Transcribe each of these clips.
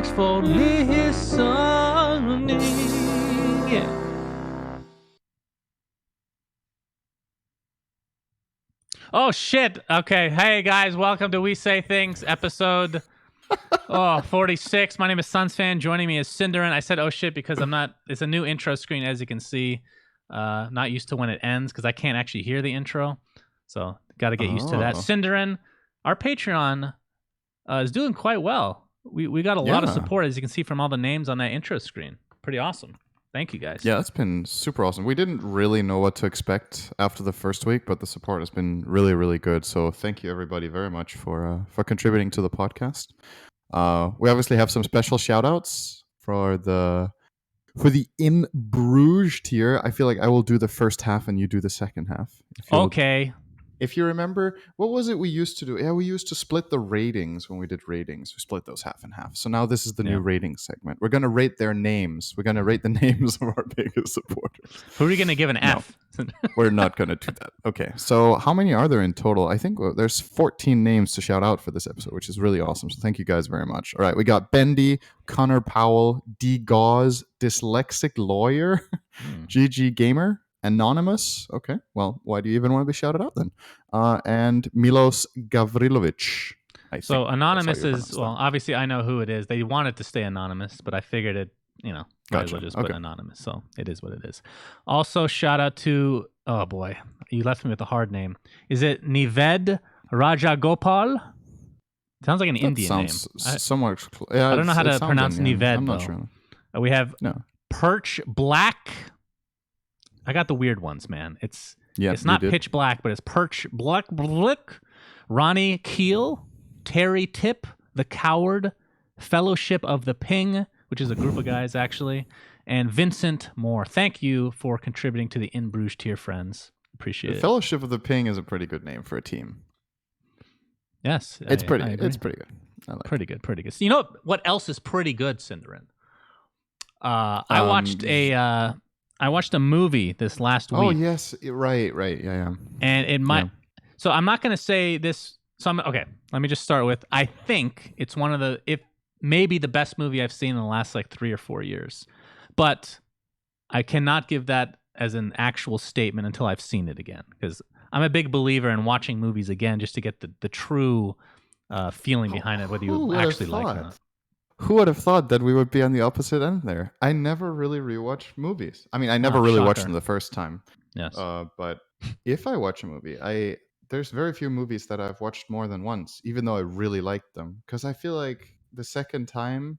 Thanks for listening. Yeah. Oh, shit. Okay. Hey, guys. Welcome to We Say Things, episode 46. My name is Sunsfan. Joining me is Cinderin. I said, oh, shit, because it's a new intro screen, as you can see. Not used to when it ends, because I can't actually hear the intro. So, got to get used to that. Cinderin, our Patreon is doing quite well. We got a lot of support, as you can see from all the names on that intro screen. Pretty awesome. Thank you, guys. Yeah, it's been super awesome. We didn't really know what to expect after the first week, but the support has been really, really good. So thank you, everybody, very much for contributing to the podcast. We obviously have some special shout-outs for the In Bruges tier. I feel like I will do the first half and you do the second half. Okay. If you remember, what was it we used to do? Yeah, we used to split the ratings when we did ratings. We split those half and half. So now this is the new rating segment. We're going to rate their names. We're going to rate the names of our biggest supporters. Who are you going to give an F? We're not going to do that. Okay, so how many are there in total? I think there's 14 names to shout out for this episode, which is really awesome. So thank you guys very much. All right, we got Bendy, Connor Powell, D. Gauze, Dyslexic Lawyer, GG Gamer, Anonymous. Okay, well, why do you even want to be shouted out then? And Milos Gavrilovic. So Anonymous is, well, obviously I know who it is. They wanted to stay anonymous, but I figured it, Gotcha. we'll just put anonymous. So it is what it is. Also, shout out to, oh boy, you left me with a hard name. Is it Nived Rajagopal? Sounds like an Indian name. Somewhat. Yeah, I don't know how to pronounce Indian. Nived. I'm not sure. We have Perch Black. I got the weird ones, man. It's not Pitch Black, but it's Perch Black. Ronnie Keel, Terry Tip, The Coward, Fellowship of the Ping, which is a group of guys actually, and Vincent Moore. Thank you for contributing to the In Bruges tier, friends. Appreciate it. Fellowship of the Ping is a pretty good name for a team. Yes, it's pretty good. I like pretty good. So you know what else is pretty good, Cinderin? I watched a movie this last week. Oh, yes. Right. Yeah. And it might... So I'm not going to say this... Okay, let me just start with... I think it's one of the... maybe the best movie I've seen in the last 3 or 4 years. But I cannot give that as an actual statement until I've seen it again. Because I'm a big believer in watching movies again just to get the true feeling behind it, whether you actually like it or not. Who would have thought that we would be on the opposite end there? I never really rewatch movies. I mean, I never really watched them the first time. Yes. But if I watch a movie, there's very few movies that I've watched more than once, even though I really liked them. Because I feel like the second time,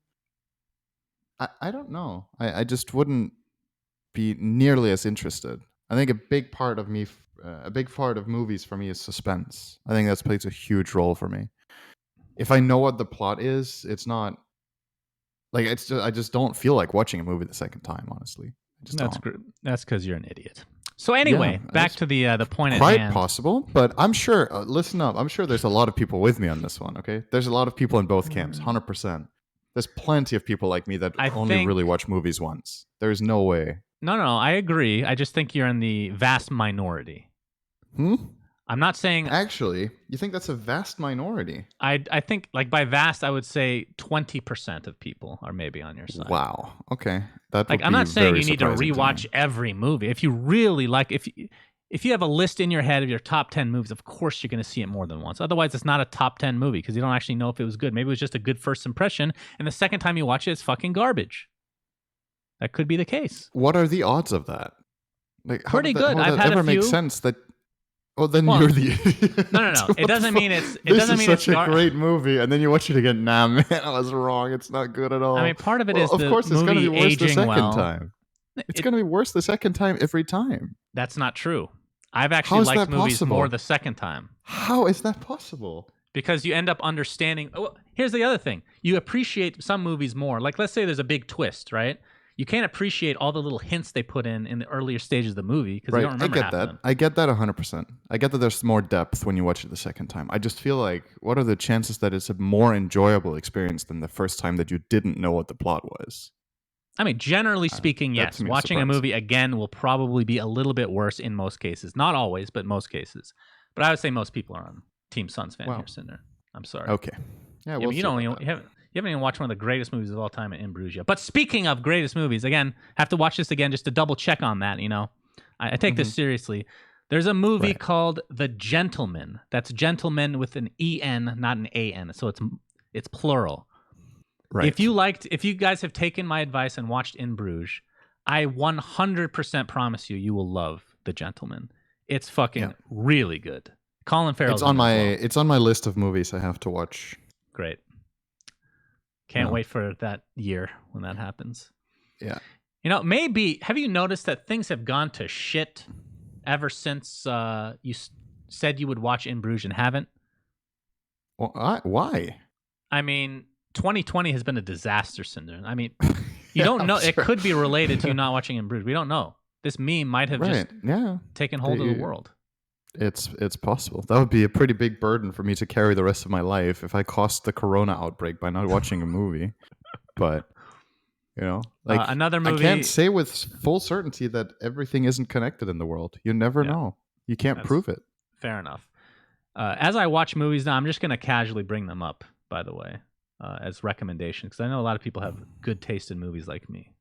I don't know. I just wouldn't be nearly as interested. I think a big part of movies for me is suspense. I think that plays a huge role for me. If I know what the plot is, it's not... I just don't feel like watching a movie the second time, honestly. That's because you're an idiot. So anyway, back to the point at hand. Quite hand. possible, but I'm sure, listen up, I'm sure there's a lot of people with me on this one, okay? There's a lot of people in both camps, 100%. There's plenty of people like me that only really watch movies once. There's no way. No, I agree. I just think you're in the vast minority. I'm not saying... Actually, you think that's a vast minority? I think, by vast, I would say 20% of people are maybe on your side. Wow. Okay. I'm not saying you need to rewatch every movie. If you really like... If you have a list in your head of your top 10 movies, of course you're going to see it more than once. Otherwise, it's not a top 10 movie because you don't actually know if it was good. Maybe it was just a good first impression, and the second time you watch it, it's fucking garbage. That could be the case. What are the odds of that? Pretty good. I've had a few. Makes sense that... Well, then you're the idiot. No. It doesn't mean it's... This is such a great movie, and then you watch it again. Nah, man, I was wrong. It's not good at all. I mean, part of it is of the course, it's going to be worse the second well. time. It's going to be worse the second time every time. That's not true. I've actually liked movies more the second time. How is that possible? Because you end up understanding... here's the other thing. You appreciate some movies more. Let's say there's a big twist, right? You can't appreciate all the little hints they put in the earlier stages of the movie because you don't remember half of them. I get that 100%. I get that there's more depth when you watch it the second time. I just feel like, what are the chances that it's a more enjoyable experience than the first time that you didn't know what the plot was? I mean, generally speaking, yes. Watching a movie again will probably be a little bit worse in most cases. Not always, but most cases. But I would say most people are on Team Suns fan here, Cinder. I'm sorry. Okay. Yeah, you You haven't even watched one of the greatest movies of all time in Bruges yet. But speaking of greatest movies, again, have to watch this again just to double check on that. I take this seriously. There's a movie called The Gentleman. That's gentleman with an EN, not an AN. So it's plural. Right. If you guys have taken my advice and watched In Bruges, I 100% promise you will love The Gentleman. It's fucking really good. Colin Farrell's it's on my list of movies I have to watch. Great. Can't wait for that year when that happens. Yeah. Maybe, have you noticed that things have gone to shit ever since you said you would watch In Bruges and haven't? Well, why? I mean, 2020 has been a disaster, Cinder. I mean, you don't know. Sure. It could be related to you not watching In Bruges. We don't know. This meme might have just taken hold of the world. It's possible. That would be a pretty big burden for me to carry the rest of my life if I caused the corona outbreak by not watching a movie. But, another movie. I can't say with full certainty that everything isn't connected in the world. You never know. You can't prove it. Fair enough. As I watch movies now, I'm just going to casually bring them up, by the way, as recommendations, because I know a lot of people have good taste in movies like me.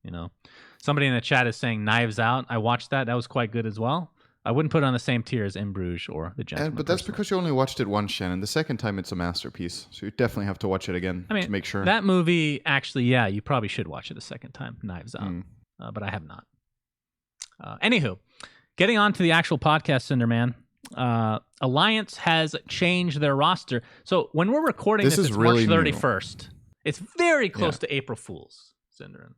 Somebody in the chat is saying Knives Out. I watched that. That was quite good as well. I wouldn't put it on the same tier as In Bruges or The Gentleman. But that's because you only watched it once, Shannon. The second time, it's a masterpiece. So you definitely have to watch it again to make sure. That movie, actually, you probably should watch it the second time, Knives Out. But I have not. Anywho, getting on to the actual podcast, Cinderman. Alliance has changed their roster. So when we're recording this, it's really March 31st. It's very close to April Fool's, Cinderman.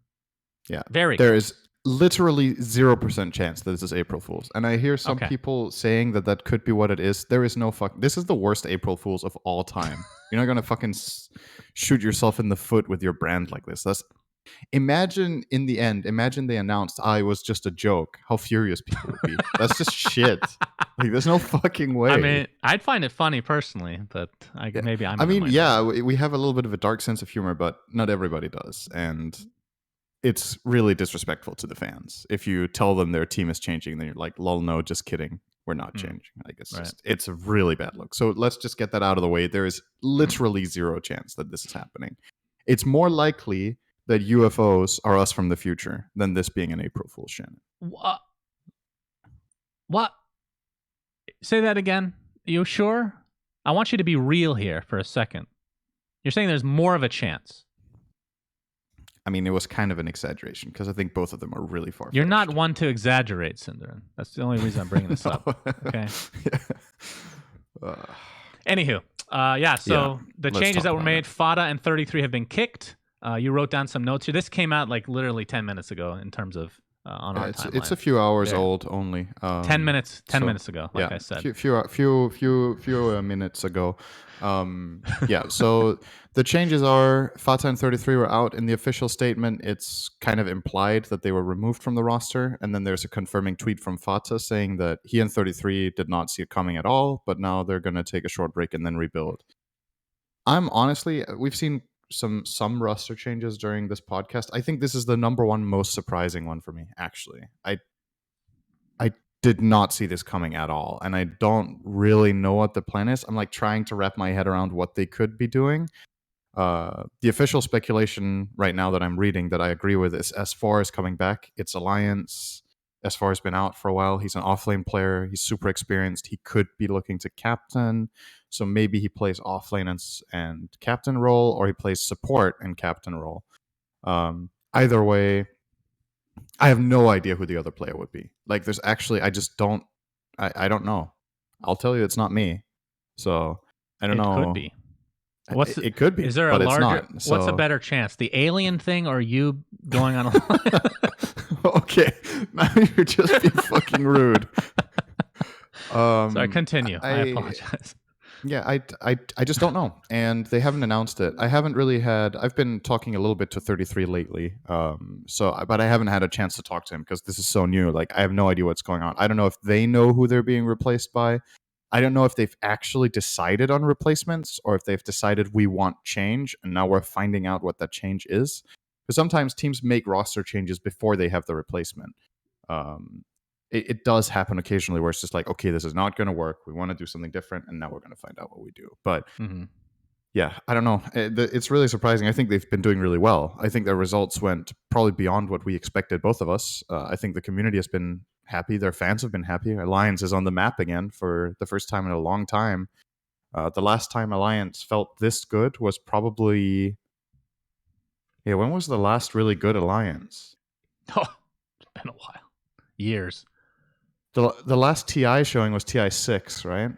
Yeah. Very There is literally 0% chance that this is April Fool's. And I hear some people saying that could be what it is. There is no this is the worst April Fool's of all time. You're not going to fucking shoot yourself in the foot with your brand like this. Imagine in the end, they announced it was just a joke. How furious people would be. That's just shit. Like, there's no fucking way. I mean, I'd find it funny personally, but maybe I'm. We have a little bit of a dark sense of humor, but not everybody does. And it's really disrespectful to the fans. If you tell them their team is changing, then you're like, lol, no, just kidding. We're not changing. Like, it's a really bad look. So let's just get that out of the way. There is literally 0 chance that this is happening. It's more likely that UFOs are us from the future than this being an April Fool's, Shannon. What? Say that again. Are you sure? I want you to be real here for a second. You're saying there's more of a chance. I mean, it was kind of an exaggeration because I think both of them are really far. You're not one to exaggerate, Cinderin. That's the only reason I'm bringing this up. Okay. Anywho, the changes that were made, Fada and 33 have been kicked. You wrote down some notes here. This came out like literally 10 minutes ago in terms of on our timeline. It's a few hours old only. 10 minutes ago, like I said. Few minutes ago. So the changes are Fata and 33 were out in the official statement. It's kind of implied that they were removed from the roster. And then there's a confirming tweet from Fata saying that he and 33 did not see it coming at all, but now they're going to take a short break and then rebuild. We've seen some roster changes during this podcast. I think this is the number one most surprising one for me, actually. I did not see this coming at all, and I don't really know what the plan is. I'm like trying to wrap my head around what they could be doing. The official speculation right now that I'm reading that I agree with is S4 is coming back. It's Alliance. S4 has been out for a while. He's an offlane player. He's super experienced. He could be looking to captain. So maybe he plays offlane and captain role, or he plays support and captain role. Either way, I have no idea who the other player would be. Like, there's actually, I just don't, I don't know. I'll tell you, it's not me. So I don't know. It could be. It could be. Is there a larger? What's a better chance, the alien thing or you going on a? Okay, now you're just being fucking rude. Sorry, continue. I apologize. Yeah, I just don't know, and they haven't announced it. I've been talking a little bit to 33 lately, but I haven't had a chance to talk to him because this is so new. Like, I have no idea what's going on. I don't know if they know who they're being replaced by. I don't know if they've actually decided on replacements or if they've decided we want change, and now we're finding out what that change is. Because sometimes teams make roster changes before they have the replacement. It does happen occasionally where it's just like, okay, this is not going to work. We want to do something different, and now we're going to find out what we do. But Yeah, I don't know. It's really surprising. I think they've been doing really well. I think their results went probably beyond what we expected, both of us. I think the community has been happy. Their fans have been happy. Alliance is on the map again for the first time in a long time. The last time Alliance felt this good was probably... Yeah, when was the last really good Alliance? Oh, it's been a while. Years. The last TI showing was TI 6, right?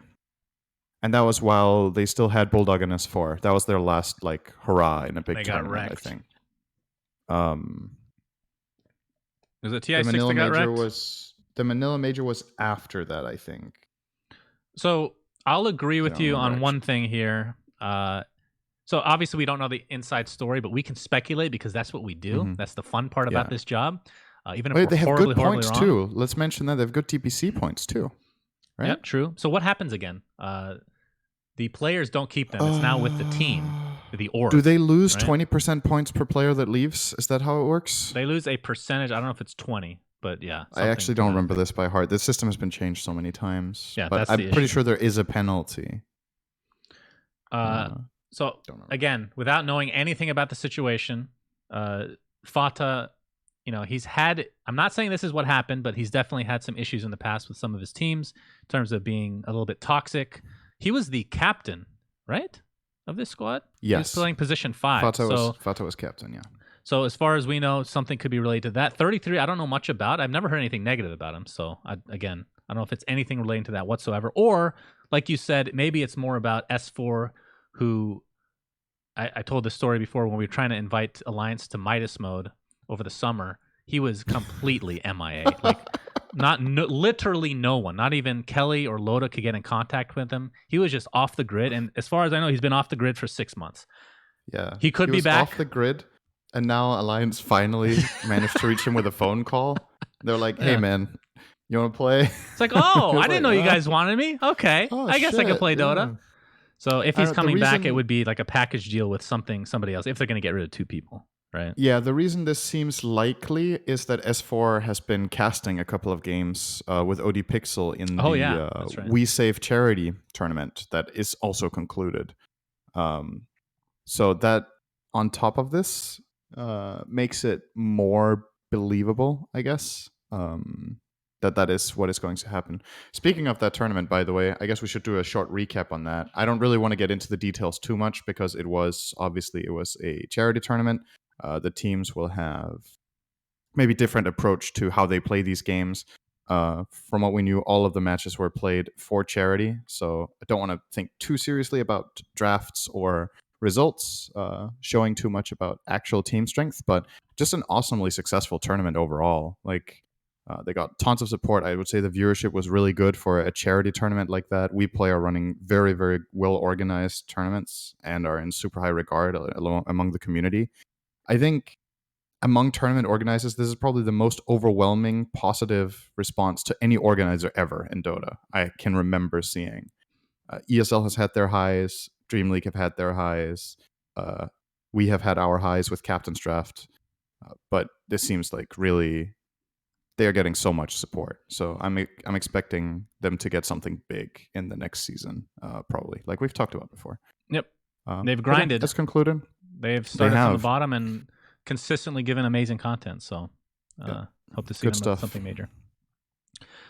And that was while they still had Bulldog and S4. That was their last like hurrah in a big They got tournament, I wrecked. think. Was it TI 6 that got wrecked? The Manila Major was after that, I think. So I'll agree with don't you remember on one thing here. So obviously we don't know the inside story, but we can speculate because that's what we do. Mhm. That's the fun part about Yeah. this job. Even if Wait, we're they have horribly, good horribly points wrong. too. Let's mention that they have good TPC points too, right? Yeah, true. So what happens again? The players don't keep them. It's now with the team, the org. Do they lose right? 20% points per player that leaves? Is that how it works? They lose a percentage. I don't know if it's 20, but yeah. I actually don't remember this by heart. This system has been changed so many times. Yeah, but that's I'm the pretty issue. sure there is a penalty. So again, without knowing anything about the situation, Fata, he's had. I'm not saying this is what happened, but he's definitely had some issues in the past with some of his teams in terms of being a little bit toxic. He was the captain, right, of this squad. Yes, he was playing position 5. Fata was captain. Yeah. So as far as we know, something could be related to that. 33, I don't know much about. I've never heard anything negative about him. So I don't know if it's anything relating to that whatsoever. Or, like you said, maybe it's more about S4, who I told this story before when we were trying to invite Alliance to Midas mode over the summer. He was completely MIA. Like, literally no one, not even Kelly or Loda could get in contact with him. He was just off the grid. And as far as I know, he's been off the grid for 6 months. Yeah. He could be back. Off the grid. And now Alliance finally managed to reach him with a phone call. They're like, hey, man, you want to play? It's like, oh, I didn't know you guys wanted me. Okay. I guess I could play Dota. So if he's coming back, it would be like a package deal with somebody else if they're going to get rid of 2 people, right? Yeah, the reason this seems likely is that S4 has been casting a couple of games with OD Pixel in that's right. We Save Charity tournament that is also concluded. So that on top of this makes it more believable, I guess, that is what is going to happen. Speaking of that tournament, by the way, I guess we should do a short recap on that. I don't really want to get into the details too much because it was a charity tournament. The teams will have maybe different approach to how they play these games. From what we knew, all of the matches were played for charity, so I don't want to think too seriously about drafts or results showing too much about actual team strength, but just an awesomely successful tournament overall. Like, they got tons of support. I would say the viewership was really good for a charity tournament like that. We Play are running very, very well organized tournaments and are in super high regard among the community. I think among tournament organizers, this is probably the most overwhelming positive response to any organizer ever in Dota I can remember seeing. ESL has had their highs. Dream League have had their highs. We have had our highs with Captain's Draft. But this seems like really they are getting so much support. So I'm expecting them to get something big in the next season, probably, like we've talked about before. Yep. They've grinded. Yeah, that's concluded. They've started from the bottom and consistently given amazing content. So hope to see them with something major.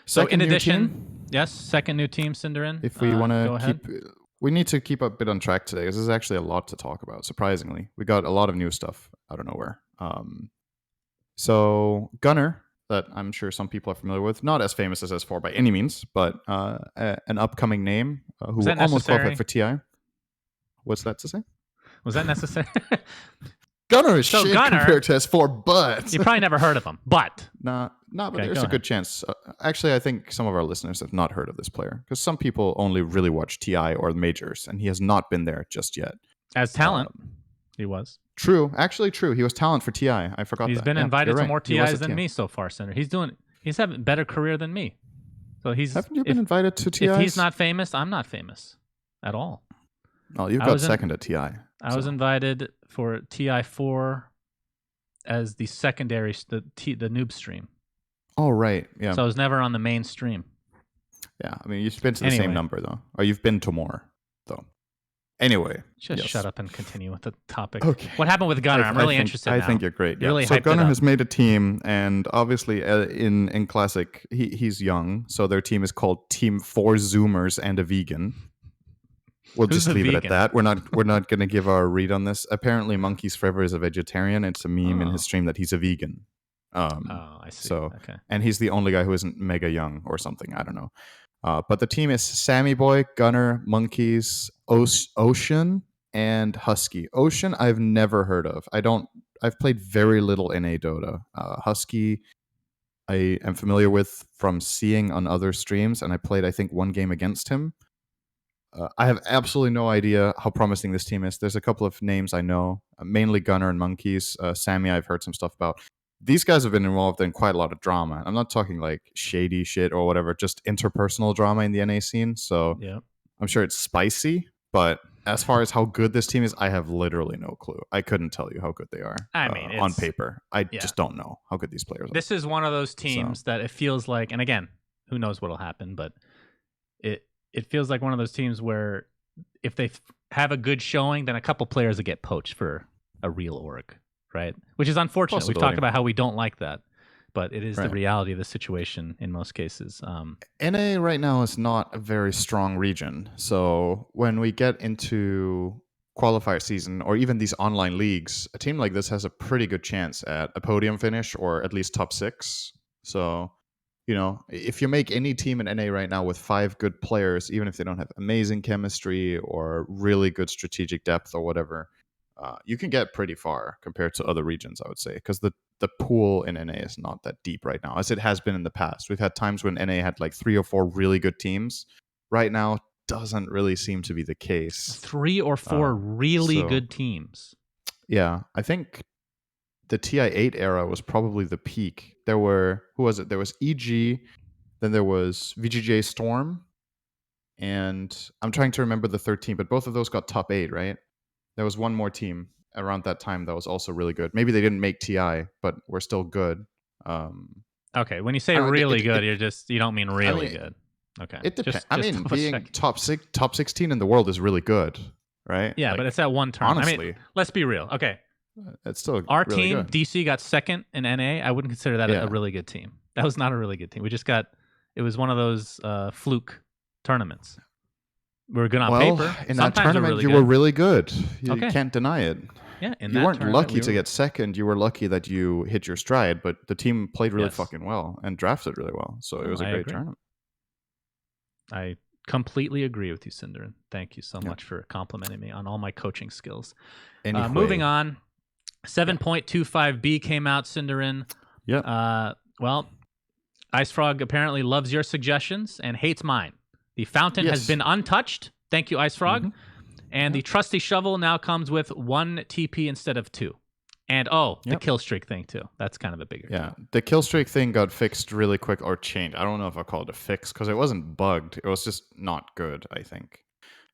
So in addition, second new team, Cinderin. If we want to we need to keep a bit on track today, because there's actually a lot to talk about. Surprisingly, we got a lot of new stuff out of nowhere. So Gunnar, that I'm sure some people are familiar with, not as famous as S4 by any means, but an upcoming name who almost qualified for TI. What's that to say? Was that necessary? Gunnar is shit compared to S4, but you probably never heard of him. But but there's a good chance. Actually, I think some of our listeners have not heard of this player because some people only really watch TI or the majors, and he has not been there just yet. As talent, he was. True. Actually, true. He was talent for TI. I forgot He's that. been invited to more TIs than me so far, Cinder. He's having a better career than me. So haven't you been invited to TIs? If he's not famous, I'm not famous at all. Oh, you've got second at TI. I was invited for TI4 as the secondary, the noob stream. Oh, right. Yeah. So I was never on the main stream. Yeah. I mean, you've been to the same number, though. Or you've been to more, though. Anyway, Just shut yes. up and continue with the topic. Okay. What happened with Gunnar? I'm really interested I now. think you're great. You Yeah. really So hyped it Gunnar up. has made a team, and obviously in classic, he's young, so their team is called Team Four Zoomers and a Vegan. We'll Who's just the leave it at vegan? that. We're not going to give our read on this. Apparently, Monkeys Forever is a vegetarian. It's a meme in his Oh. stream that he's a vegan. I see. So, Okay. and he's the only guy who isn't mega young or something. I don't know. But the team is Sammy Boy, Gunnar, Monkeys, Ocean, and Husky. Ocean, I've never heard of. I've played very little NA Dota. Husky, I am familiar with from seeing on other streams, and I played, I think, one game against him. I have absolutely no idea how promising this team is. There's a couple of names I know, mainly Gunnar and Monkeys. Sammy, I've heard some stuff about. These guys have been involved in quite a lot of drama. I'm not talking like shady shit or whatever, just interpersonal drama in the NA scene. So Yeah. I'm sure it's spicy, but as far as how good this team is, I have literally no clue. I couldn't tell you how good they are I mean, on paper. I yeah. just don't know how good these players are. This is one of those teams that it feels like, and again, who knows what'll happen, but it feels like one of those teams where if they have a good showing, then a couple players will get poached for a real org, right? Which is unfortunate. We've talked about how we don't like that, but it is the reality of the situation in most cases. NA right now is not a very strong region. So when we get into qualifier season or even these online leagues, a team like this has a pretty good chance at a podium finish or at least top 6. So, you know, if you make any team in NA right now with 5 good players, even if they don't have amazing chemistry or really good strategic depth or whatever, you can get pretty far compared to other regions, I would say, because the pool in NA is not that deep right now, as it has been in the past. We've had times when NA had like 3 or 4 really good teams. Right now, doesn't really seem to be the case. 3 or 4 really good teams. Yeah, I think the TI8 era was probably the peak. There were, who was it? There was EG, then there was VGJ Storm, and I'm trying to remember the third team, but both of those got top 8, right? There was one more team around that time that was also really good. Maybe they didn't make TI, but were still good. Okay, when you say really good, you don't mean really good. Okay, it depends. I mean, being top 16 in the world is really good, right? Yeah, like, but it's at one turn. Honestly, I mean, let's be real. Okay, it's still our really team good. DC got second in NA. I wouldn't consider that a really good team. That was not a really good team. We just got. It was one of those fluke tournaments. We were good on paper. In that tournament, you were really good. You can't deny it. Yeah, you weren't lucky to get second. You were lucky that you hit your stride, but the team played really fucking well and drafted really well. So it was a great tournament. I completely agree with you, Cinderin. Thank you so much for complimenting me on all my coaching skills. Anyway. Moving on, 7.25B came out, Cinderin. Yeah. Well, Ice Frog apparently loves your suggestions and hates mine. The fountain has been untouched. Thank you, Ice Frog. Mm-hmm. And the trusty shovel now comes with 1 TP instead of 2. And the kill streak thing too. That's kind of a bigger deal. The kill streak thing got fixed really quick or changed. I don't know if I call it a fix because it wasn't bugged. It was just not good, I think.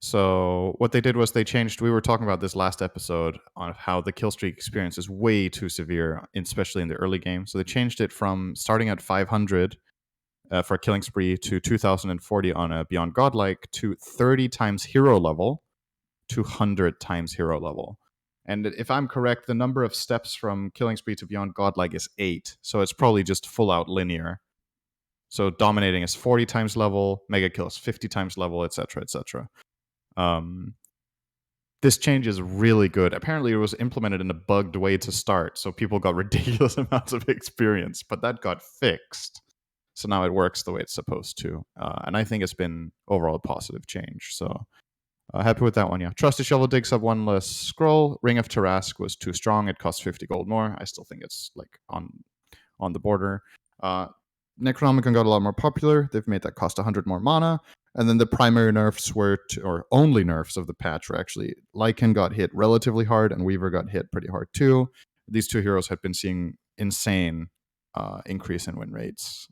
So what they did was they changed. We were talking about this last episode on how the kill streak experience is way too severe, especially in the early game. So they changed it from starting at 500 for a killing spree to 2040 on a Beyond Godlike to 30 times hero level to 100 times hero level. And if I'm correct, the number of steps from killing spree to Beyond Godlike is 8. So it's probably just full out linear. So dominating is 40 times level, mega kills 50 times level, etc., etc. This change is really good. Apparently, it was implemented in a bugged way to start, so people got ridiculous amounts of experience, but that got fixed. So now it works the way it's supposed to. And I think it's been overall a positive change. So happy with that one, yeah. Trusty Shovel digs up 1 less scroll. Ring of Tarask was too strong. It costs 50 gold more. I still think it's like on the border. Necronomicon got a lot more popular. They've made that cost 100 more mana. And then the primary nerfs or only nerfs of the patch were actually Lycan got hit relatively hard and Weaver got hit pretty hard too. These 2 heroes have been seeing insane increase in win rates.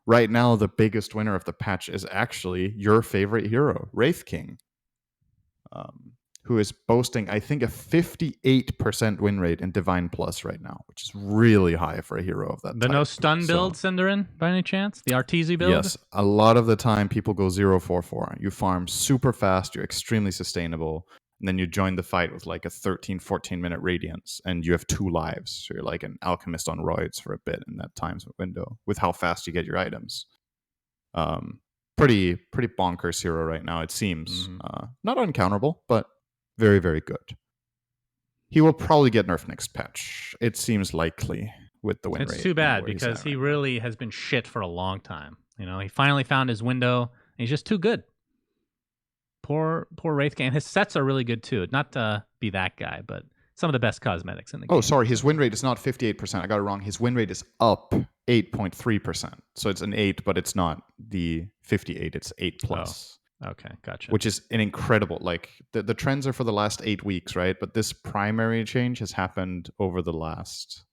Right now, the biggest winner of the patch is actually your favorite hero, Wraith King. who is boasting, I think, a 58% win rate in Divine Plus right now, which is really high for a hero of that The type. no stun build, Cinderin, by any chance? The Arteezy build? Yes, a lot of the time people go 0-4-4. You farm super fast, you're extremely sustainable, and then you join the fight with like a 13, 14-minute radiance, and you have 2 lives. So you're like an alchemist on roids for a bit in that time window with how fast you get your items. Pretty bonkers hero right now, it seems. Not uncounterable, but very, very good. He will probably get nerfed next patch. It seems likely with the win rate. It's too bad because he really has been shit for a long time. You know, he finally found his window, and he's just too good. Poor Wraith King. And his sets are really good too. Not to be that guy, but some of the best cosmetics in the game. Oh, sorry. His win rate is not 58%. I got it wrong. His win rate is up 8.3%. So it's an 8, but it's not the 58. It's 8 plus. Oh, okay, gotcha. Which is an incredible, like, the trends are for the last 8 weeks, right? But this primary change has happened over the last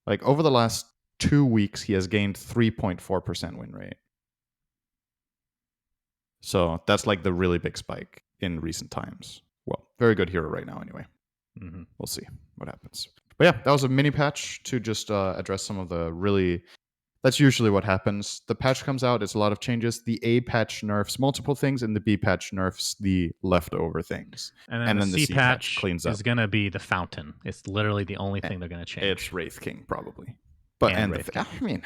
2 weeks, he has gained 3.4% win rate. So that's like the really big spike in recent times. Well, very good hero right now anyway. We'll see what happens. But yeah, that was a mini patch to just address some of the really... That's usually what happens. The patch comes out, it's a lot of changes. The A patch nerfs multiple things, and the B patch nerfs the leftover things. And then the C patch cleans up. Is going to be the fountain. It's literally the only thing they're going to change. It's Wraith King, probably. But I mean,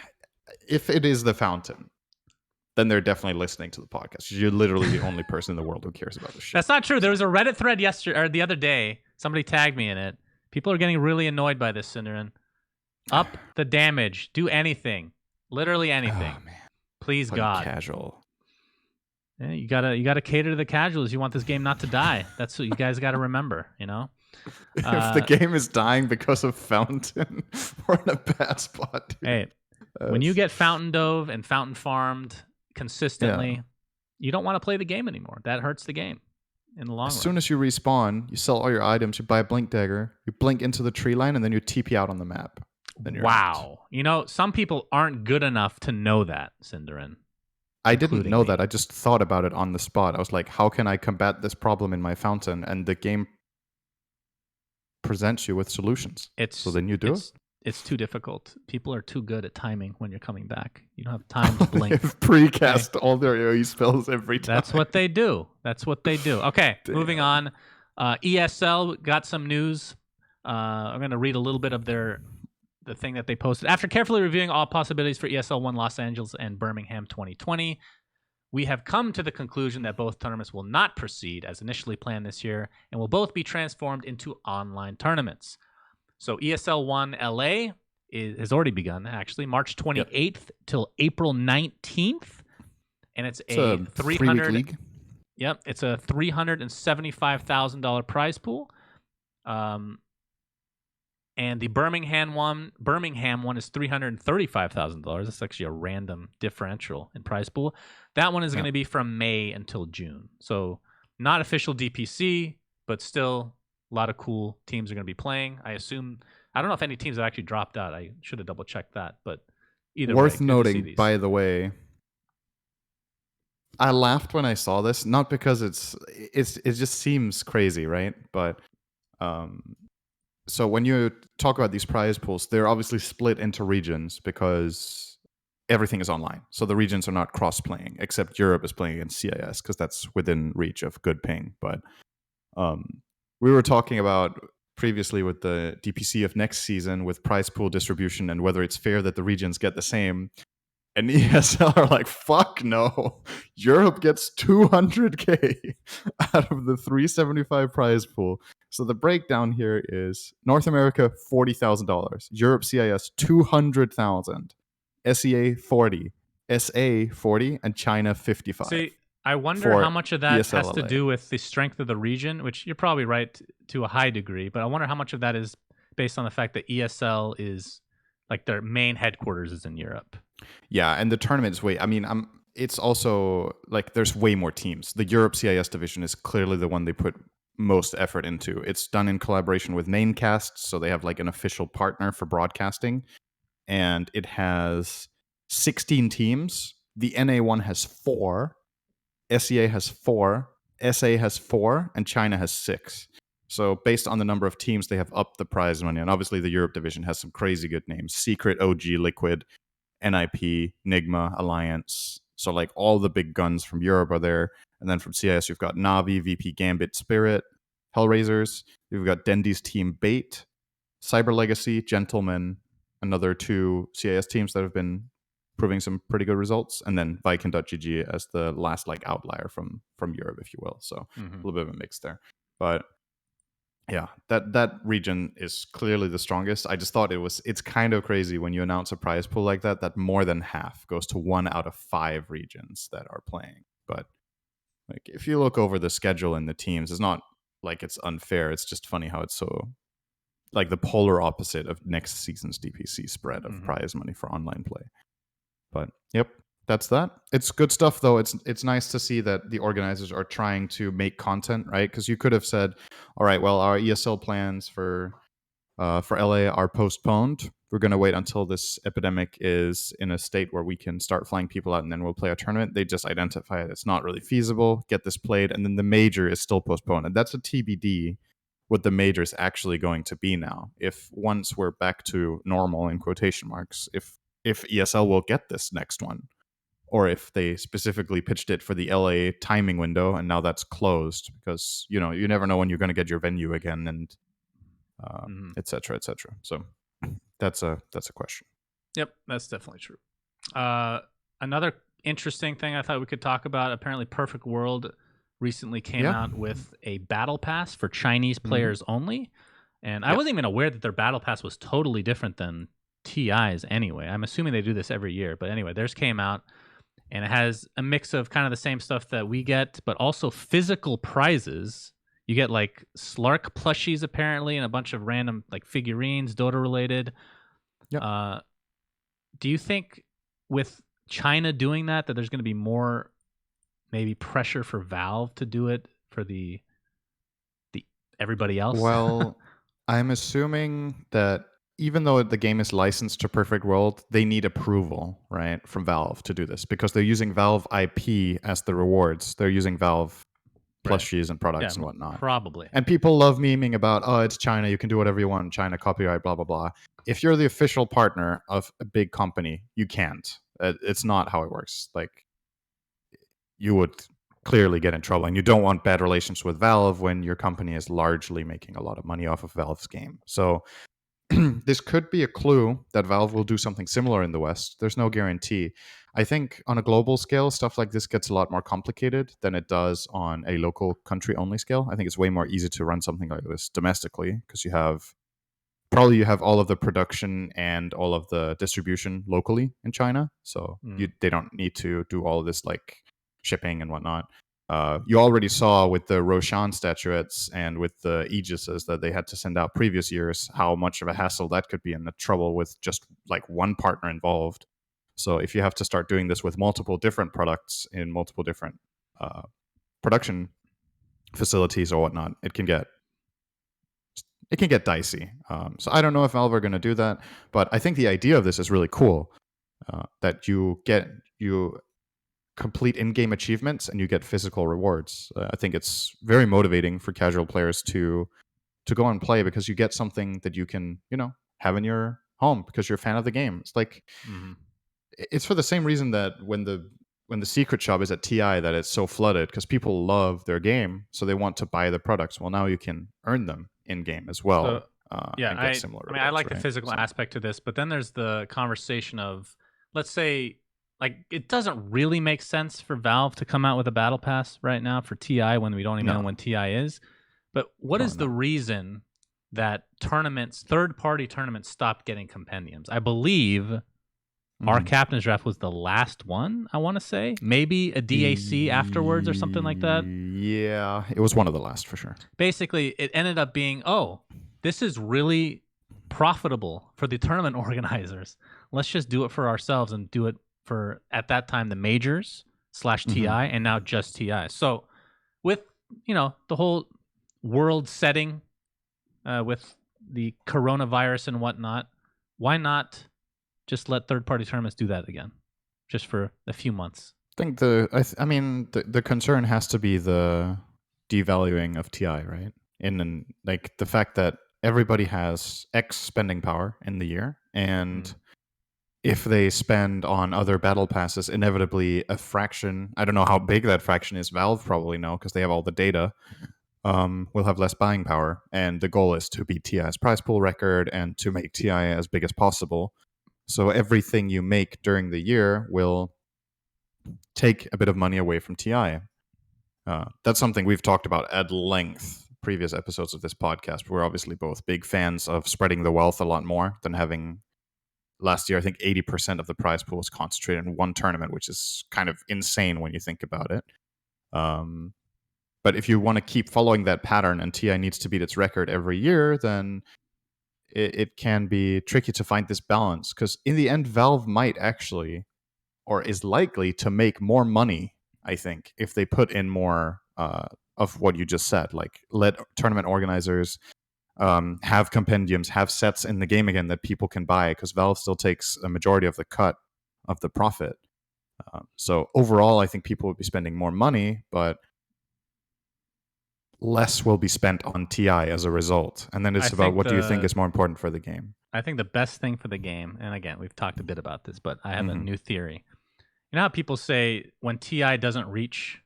if it is the fountain, then they're definitely listening to the podcast. You're literally the only person in the world who cares about this shit. That's not true. There was a Reddit thread the other day. Somebody tagged me in it. People are getting really annoyed by this, Cinderin. Up the damage. Do anything. Literally anything. Oh, man. Please, God. Casual. Yeah, you gotta cater to the casuals. You want this game not to die. That's what you guys got to remember. You know. If the game is dying because of fountain, we're in a bad spot. Dude. Hey, when you get fountain dove and fountain farmed consistently, you don't want to play the game anymore. That hurts the game in the long run. As soon as you respawn, you sell all your items. You buy a blink dagger. You blink into the tree line, and then you TP out on the map. Wow. You know, some people aren't good enough to know that, Cinderin. I didn't know that. I just thought about it on the spot. I was like, how can I combat this problem in my fountain? And the game presents you with solutions. So then you do it. It's too difficult. People are too good at timing when you're coming back. You don't have time to blink. Precast all their AoE spells every time. That's what they do. Okay, damn. Moving on. ESL got some news. I'm going to read a little bit of the thing that they posted. After carefully reviewing all possibilities for ESL One Los Angeles and Birmingham 2020, we have come to the conclusion that both tournaments will not proceed as initially planned this year and will both be transformed into online tournaments. So ESL One LA has already begun, actually, March 28th till April 19th. And it's a 3-week league. Yep, it's a $375,000 prize pool. And the Birmingham one is $335,000. That's actually a random differential in prize pool. That one is going to be from May until June. So not official DPC, but still a lot of cool teams are going to be playing. I assume, I don't know if any teams have actually dropped out. I should have double checked that, but either worth way, noting, by the way, I laughed when I saw this, not because it just seems crazy, right? But so when you talk about these prize pools, they're obviously split into regions because everything is online. So the regions are not cross-playing, except Europe is playing against CIS because that's within reach of good ping. But we were talking about previously with the DPC of next season with prize pool distribution and whether it's fair that the regions get the same. And ESL are like, fuck no. Europe gets 200K out of the 375 prize pool. So the breakdown here is North America, $40,000. Europe CIS, 200,000. SEA, 40. SA, 40. And China, 55. See, I wonder how much of that ESL has to do with the strength of the region, which you're probably right to a high degree. But I wonder how much of that is based on the fact that ESL is, like, their main headquarters is in Europe. Yeah, and the tournament is it's also like there's way more teams. The Europe CIS division is clearly the one they put most effort into. It's done in collaboration with Maincast, so they have like an official partner for broadcasting, and it has 16 teams. The NA one has 4, SEA has 4, SA has 4 and China has 6. So based on the number of teams, they have upped the prize money. And obviously the Europe division has some crazy good names. Secret, OG, Liquid, NIP, Nigma, Alliance. So like all the big guns from Europe are there. And then from CIS, you've got Navi, VP Gambit, Spirit, Hellraisers. You've got Dendy's team Bait, Cyber Legacy, Gentleman, another 2 CIS teams that have been proving some pretty good results, and then Viking.gg as the last like outlier from Europe, if you will. So a little bit of a mix there. But yeah, that region is clearly the strongest. I just thought it's kind of crazy when you announce a prize pool like that more than half goes to 1 out of 5 regions that are playing. But like if you look over the schedule and the teams, it's not like it's unfair. It's just funny how it's so like the polar opposite of next season's DPC spread of prize money for online play. But yep, that's that. It's good stuff, though. It's nice to see that the organizers are trying to make content, right? Because you could have said, all right, well, our ESL plans for LA are postponed. We're going to wait until this epidemic is in a state where we can start flying people out, and then we'll play a tournament. They just identify it. It's not really feasible. Get this played, and then the major is still postponed. And that's a TBD what the major is actually going to be now. If once we're back to normal, in quotation marks, if ESL will get this next one, or if they specifically pitched it for the LA timing window and now that's closed because, you never know when you're going to get your venue again, and et cetera, et cetera. So that's a question. Yep, that's definitely true. Another interesting thing I thought we could talk about, apparently Perfect World recently came out with a battle pass for Chinese players only. And I wasn't even aware that their battle pass was totally different than TI's anyway. I'm assuming they do this every year. But anyway, theirs came out, and it has a mix of kind of the same stuff that we get, but also physical prizes. You get like Slark plushies apparently, and a bunch of random like figurines, Dota related. Yep. Do you think with China doing that there's going to be more maybe pressure for Valve to do it for the everybody else? Well, I'm assuming that even though the game is licensed to Perfect World, they need approval, right, from Valve to do this because they're using Valve IP as the rewards. They're using Valve plushies and products and whatnot. Probably. And people love memeing about, oh, it's China, you can do whatever you want, China, copyright, blah, blah, blah. If you're the official partner of a big company, you can't. It's not how it works. Like, you would clearly get in trouble, and you don't want bad relations with Valve when your company is largely making a lot of money off of Valve's game. So this could be a clue that Valve will do something similar in the West. There's no guarantee. I think on a global scale, stuff like this gets a lot more complicated than it does on a local country-only scale. I think it's way more easy to run something like this domestically because you have all of the production and all of the distribution locally in China. So they don't need to do all of this like shipping and whatnot. You already saw with the Roshan statuettes and with the Aegises that they had to send out previous years how much of a hassle that could be and the trouble with just like one partner involved. So if you have to start doing this with multiple different products in multiple different production facilities or whatnot, it can get dicey. So I don't know if Valve are going to do that, but I think the idea of this is really cool. That you complete in-game achievements and you get physical rewards. I think it's very motivating for casual players to go and play because you get something that you can, have in your home because you're a fan of the game. It's like it's for the same reason that when the secret shop is at TI that it's so flooded because people love their game, so they want to buy the products. Well, now you can earn them in-game as well. So, and get similar rewards, I like the right? physical aspect to this, but then there's the conversation of, let's say, like, it doesn't really make sense for Valve to come out with a battle pass right now for TI when we don't even know when TI is. But what is the reason that third-party tournaments stopped getting compendiums? I believe our Captain's Draft was the last one, I want to say. Maybe a DAC afterwards or something like that. Yeah, it was one of the last for sure. Basically, it ended up being, this is really profitable for the tournament organizers. Let's just do it for ourselves and do it for, at that time, the majors / TI, and now just TI. So with, the whole world setting with the coronavirus and whatnot, why not just let third-party tournaments do that again, just for a few months? I think the concern has to be the devaluing of TI, right? Like the fact that everybody has X spending power in the year, and if they spend on other battle passes, inevitably a fraction, I don't know how big that fraction is, Valve probably know because they have all the data, will have less buying power. And the goal is to beat TI's prize pool record and to make TI as big as possible. So everything you make during the year will take a bit of money away from TI. That's something we've talked about at length previous episodes of this podcast. We're obviously both big fans of spreading the wealth a lot more than having last year. I think 80% of the prize pool was concentrated in one tournament, which is kind of insane when you think about it. But if you want to keep following that pattern and TI needs to beat its record every year, then it can be tricky to find this balance, because in the end, Valve might actually, or is likely to make more money, I think, if they put in more of what you just said, like let tournament organizers have compendiums, have sets in the game again that people can buy, because Valve still takes a majority of the cut of the profit. So overall, I think people would be spending more money, but less will be spent on TI as a result. And then it's about what do you think is more important for the game? I think the best thing for the game, and again, we've talked a bit about this, but I have a new theory. You know how people say when TI doesn't reach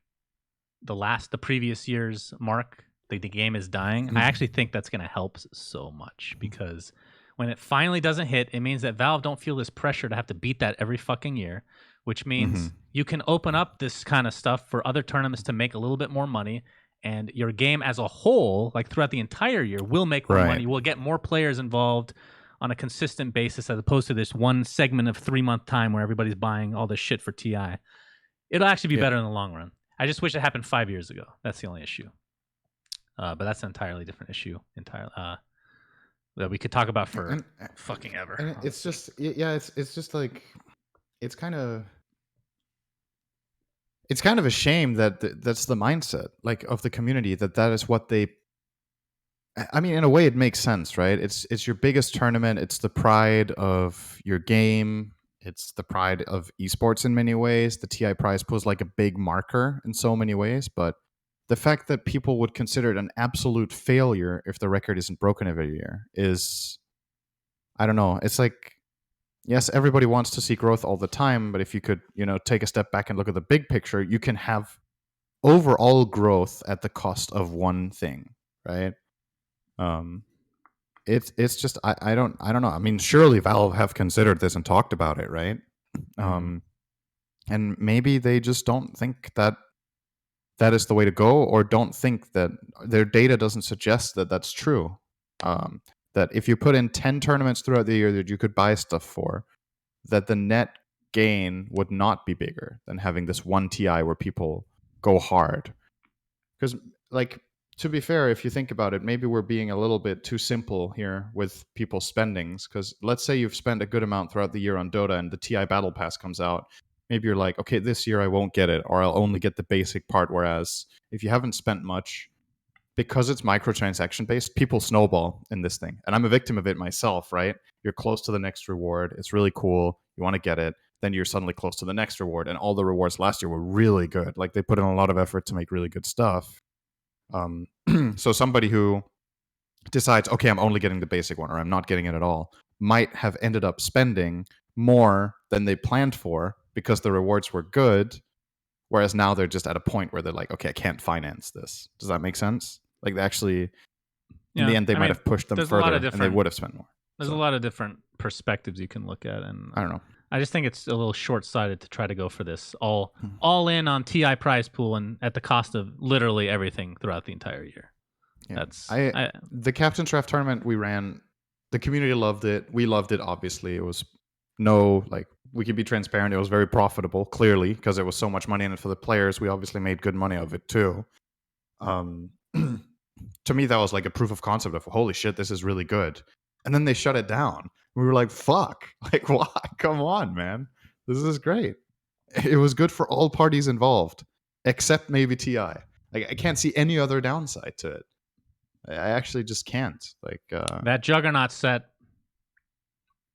the previous year's mark, the game is dying? I actually think that's going to help so much, because when it finally doesn't hit, it means that Valve don't feel this pressure to have to beat that every fucking year, which means you can open up this kind of stuff for other tournaments to make a little bit more money, and your game as a whole, like throughout the entire year, will make more money. We'll get more players involved on a consistent basis, as opposed to this one segment of 3-month time where everybody's buying all this shit for TI. It'll actually be better in the long run. I just wish it happened 5 years ago. That's the only issue. But that's an entirely different issue. That we could talk about for fucking ever. And it's just, it's just like, it's kind of a shame that that's the mindset, like, of the community, that is what they. I mean, in a way, it makes sense, right? It's your biggest tournament. It's the pride of your game. It's the pride of esports in many ways. The TI prize pool is like a big marker in so many ways, but the fact that people would consider it an absolute failure if the record isn't broken every year is, I don't know. It's like, yes, everybody wants to see growth all the time, but if you could, take a step back and look at the big picture, you can have overall growth at the cost of one thing, right? It's just, I don't know. I mean, surely Valve have considered this and talked about it, right? And maybe they just don't think that is the way to go, or don't think that their data doesn't suggest that that's true. That if you put in 10 tournaments throughout the year that you could buy stuff for, that the net gain would not be bigger than having this one TI where people go hard. Because, like, to be fair, if you think about it, maybe we're being a little bit too simple here with people's spendings. Because let's say you've spent a good amount throughout the year on Dota and the TI Battle Pass comes out. Maybe you're like, okay, this year I won't get it, or I'll only get the basic part. Whereas if you haven't spent much, because it's microtransaction based, people snowball in this thing. And I'm a victim of it myself, right? You're close to the next reward. It's really cool. You want to get it. Then you're suddenly close to the next reward. And all the rewards last year were really good. Like, they put in a lot of effort to make really good stuff. So somebody who decides, okay, I'm only getting the basic one, or I'm not getting it at all, might have ended up spending more than they planned for because the rewards were good. Whereas now they're just at a point where they're like, okay, I can't finance this. Does that make sense? Like, they actually, in the end, they might have pushed them further and they would have spent more. There's a lot of different perspectives you can look at. And I don't know. I just think it's a little short-sighted to try to go for this all in on TI prize pool and at the cost of literally everything throughout the entire year. Yeah. The Captain's Draft tournament we ran, the community loved it. We loved it, obviously. It was we could be transparent. It was very profitable, clearly, because there was so much money in it for the players. We obviously made good money of it too. To me, that was like a proof of concept of, holy shit, this is really good. And then they shut it down. We were like, fuck. Like, why? Come on, man. This is great. It was good for all parties involved, except maybe TI. Like, I can't see any other downside to it. I actually just can't. Like, that Juggernaut set.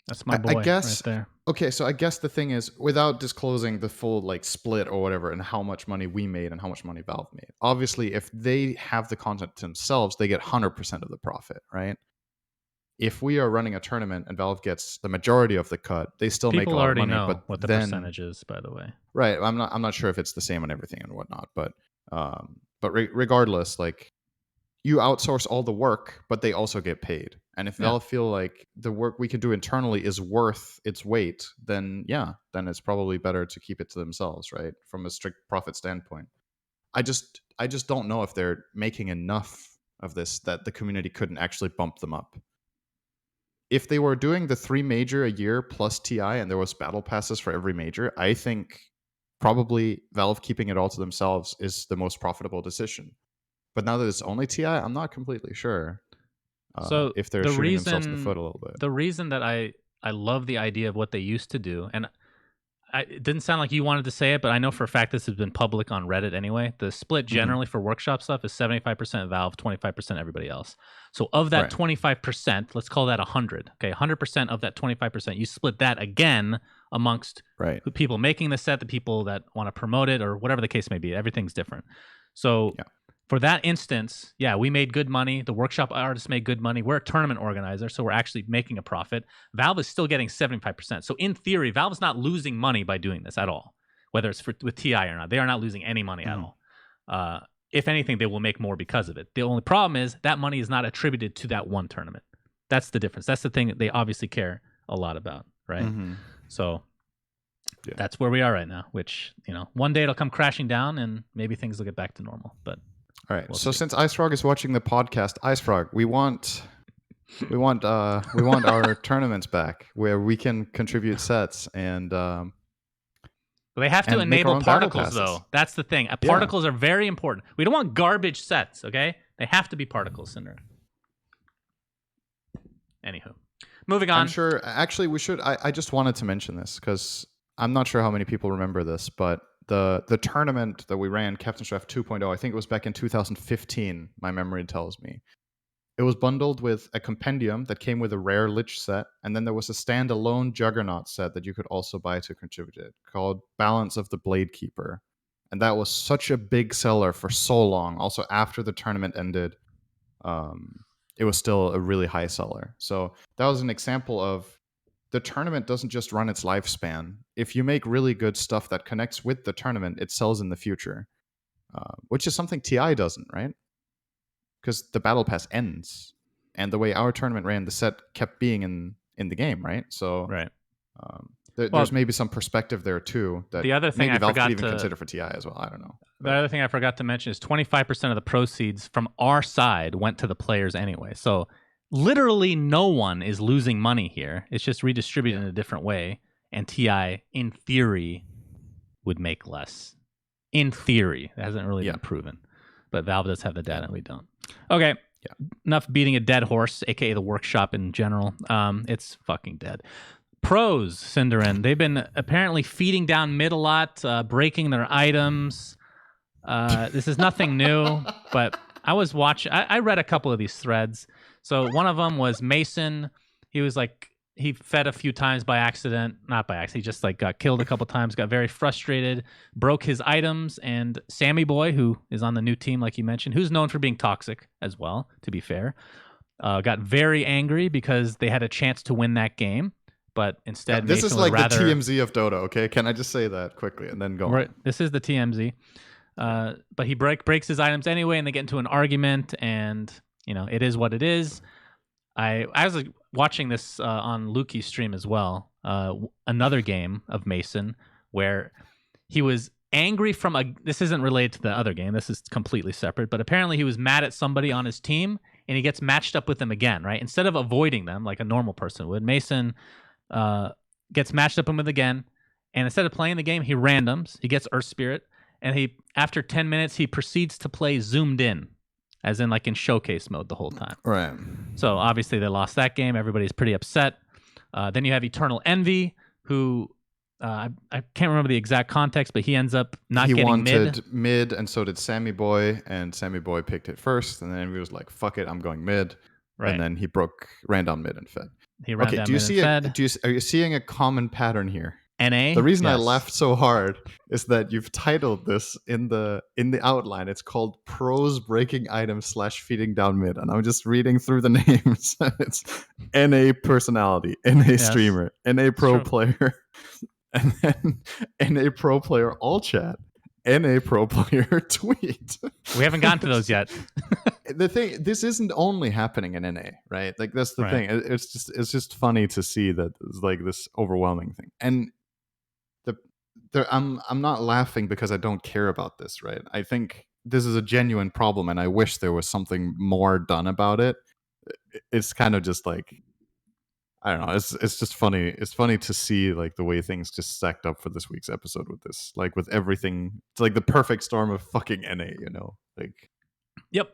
That's my boy, right there. Okay, so I guess the thing is, without disclosing the full like split or whatever, and how much money we made and how much money Valve made. Obviously, if they have the content themselves, they get 100% of the profit, right? If we are running a tournament and Valve gets the majority of the cut, they still make a People lot of already money. know But what the then, percentage is, by the way. right? I'm not sure if it's the same on everything and whatnot. But regardless, like you outsource all the work, but they also get paid. And if Yeah. Valve feel like the work we can do internally is worth its weight, then then it's probably better to keep it to themselves, right? From a strict profit standpoint. I just don't know if they're making enough of this that the community couldn't actually bump them up. If they were doing the 3 major a year plus TI and there was battle passes for every major, I think probably Valve keeping it all to themselves is the most profitable decision. But now that it's only TI, I'm not completely sure So if they're shooting themselves in the foot a little bit. the reason that I love the idea of what they used to do, and it didn't sound like you wanted to say it, but I know for a fact this has been public on Reddit anyway. The split generally for workshop stuff is 75% Valve, 25% everybody else. So of that Right. 25%, let's call that 100. Okay, 100% of that 25%, you split that again amongst Right. the people making the set, the people that want to promote it, or whatever the case may be. Everything's different. So Yeah. for that instance, yeah, we made good money. The workshop artists made good money. We're a tournament organizer, so we're actually making a profit. Valve is still getting 75%. So in theory, Valve's not losing money by doing this at all, whether it's with TI or not. They are not losing any money at all. If anything, they will make more because of it. The only problem is that money is not attributed to that one tournament. That's the difference. That's the thing that they obviously care a lot about, right? So that's where we are right now, which, one day it'll come crashing down and maybe things will get back to normal. But all right. So since Ice Frog is watching the podcast, Ice Frog, we want our tournaments back where we can contribute sets and they have to and make our enable own battle particles, passes. though. That's the thing. Particles are very important. We don't want garbage sets, okay? They have to be particles, Cinder. Anywho, moving on. I'm sure. Actually, we should. I just wanted to mention this because I'm not sure how many people remember this, but the tournament that we ran, Captain's Draft 2.0, I think it was back in 2015. My memory tells me. It was bundled with a compendium that came with a rare Lich set, and then there was a standalone Juggernaut set that you could also buy to contribute it, called Balance of the Blade Keeper. And that was such a big seller for so long. Also, after the tournament ended, it was still a really high seller. So that was an example of the tournament doesn't just run its lifespan. If you make really good stuff that connects with the tournament, it sells in the future, which is something TI doesn't, right? Because the battle pass ends, and the way our tournament ran, the set kept being in the game, right? So right. There's maybe some perspective there too that the other thing maybe I Valve forgot could even to consider for TI as well. I don't know. The other thing I forgot to mention is 25% of the proceeds from our side went to the players anyway. So literally no one is losing money here. It's just redistributed in a different way. And TI, in theory, would make less. In theory. It hasn't really been proven. But Valve does have the data and we don't. Okay. Enough beating a dead horse, aka the workshop in general. It's fucking dead. Pros, Cinderin, they've been apparently feeding down mid a lot, breaking their items. This is nothing new, but I was watching. I read a couple of these threads. So one of them was Mason. He was like, he fed a few times by accident, not by accident. He just like got killed a couple times, got very frustrated, broke his items. And Sammy Boy, who is on the new team, like you mentioned, who's known for being toxic as well, to be fair, got very angry because they had a chance to win that game. But instead, this Mason is like was rather, the TMZ of Dota, okay? Can I just say that quickly and then go on? This is the TMZ. But he breaks his items anyway, and they get into an argument, and it is what it is. I was watching this on Lukey's stream as well. Another game of Mason where he was angry from this isn't related to the other game. This is completely separate. But apparently he was mad at somebody on his team, and he gets matched up with them again, right? Instead of avoiding them like a normal person would, Mason gets matched up with them again, and instead of playing the game, he randoms. He gets Earth Spirit, and after 10 minutes, he proceeds to play zoomed in, as in like in showcase mode the whole time. Right. So obviously they lost that game. Everybody's pretty upset. Then you have Eternal Envy, who I can't remember the exact context, but he ends up getting mid. He wanted mid, and so did Sammy Boy, and Sammy Boy picked it first, and then Envy was like, fuck it, I'm going mid. Right. And then he ran down mid and fed. He ran Okay, down mid and fed. are you seeing a common pattern here? NA. The reason I Yes. laughed so hard is that you've titled this in the outline. It's called "Pros Breaking Items / Feeding Down Mid," and I'm just reading through the names. It's NA personality, NA streamer, NA pro player, and then NA pro player all chat, NA pro player tweet. We haven't gotten to those yet. The thing, this isn't only happening in NA, right? Like that's the Right. thing. It's just funny to see that it's like this overwhelming thing. And I'm not laughing because I don't care about this, right? I think this is a genuine problem, and I wish there was something more done about it. It's kind of just like, I don't know. It's just funny. It's funny to see like the way things just stacked up for this week's episode with this, like with everything. It's like the perfect storm of fucking NA, you know? Like, yep.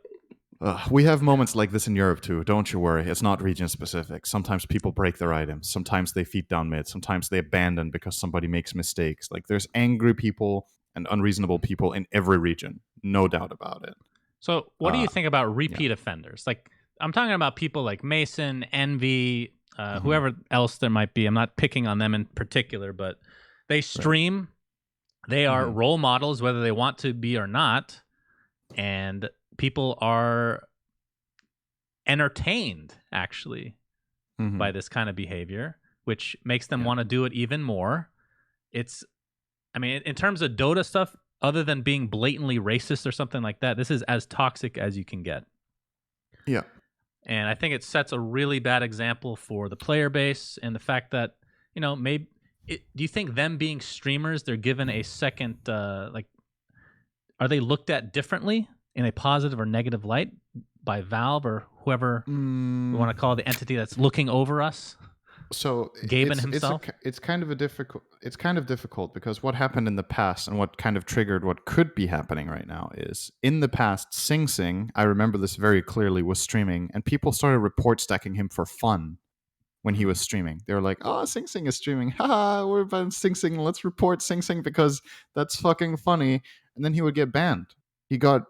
We have moments like this in Europe too. Don't you worry. It's not region specific. Sometimes people break their items. Sometimes they feed down mid. Sometimes they abandon because somebody makes mistakes. Like there's angry people and unreasonable people in every region. No doubt about it. So what do you think about repeat offenders? Like I'm talking about people like Mason, Envy, whoever else there might be. I'm not picking on them in particular, but they stream. Right. They are role models, whether they want to be or not. And people are entertained, actually, by this kind of behavior, which makes them want to do it even more. It's, I mean, in terms of Dota stuff, other than being blatantly racist or something like that, this is as toxic as you can get. Yeah. And I think it sets a really bad example for the player base and the fact that, you know, do you think them being streamers, they're given a second, are they looked at differently in a positive or negative light by Valve or whoever we want to call the entity that's looking over us? So Gaben himself. It's kind of difficult because what happened in the past and what kind of triggered what could be happening right now is in the past, Sing Sing, I remember this very clearly, was streaming and people started report stacking him for fun when he was streaming. They were like, "Oh, Sing Sing is streaming. Haha, we're about Sing Sing. Let's report Sing Sing because that's fucking funny." And then he would get banned. He got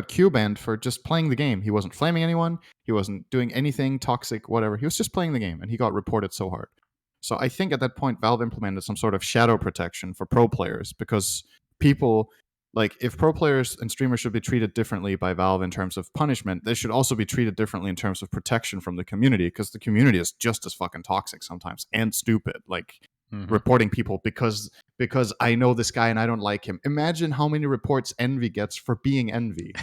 Q banned for just playing the game. He wasn't flaming anyone. He wasn't doing anything toxic, whatever. He was just playing the game, and he got reported so hard. So I think at that point, Valve implemented some sort of shadow protection for pro players because people, like, if pro players and streamers should be treated differently by Valve in terms of punishment, they should also be treated differently in terms of protection from the community because the community is just as fucking toxic sometimes and stupid. Like, reporting people because I know this guy and I don't like him. Imagine how many reports Envy gets for being Envy.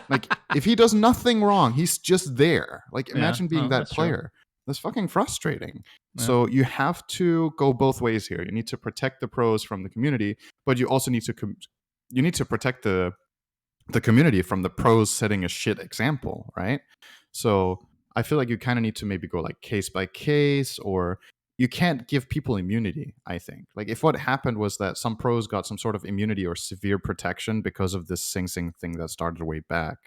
Like, if he does nothing wrong, he's just there. Like, imagine being that player. True. That's fucking frustrating. Yeah. So you have to go both ways here. You need to protect the pros from the community, but you also need to protect the community from the pros setting a shit example, right? So I feel like you kind of need to maybe go like case by case, or you can't give people immunity, I think. Like, if what happened was that some pros got some sort of immunity or severe protection because of this Sing Sing thing that started way back,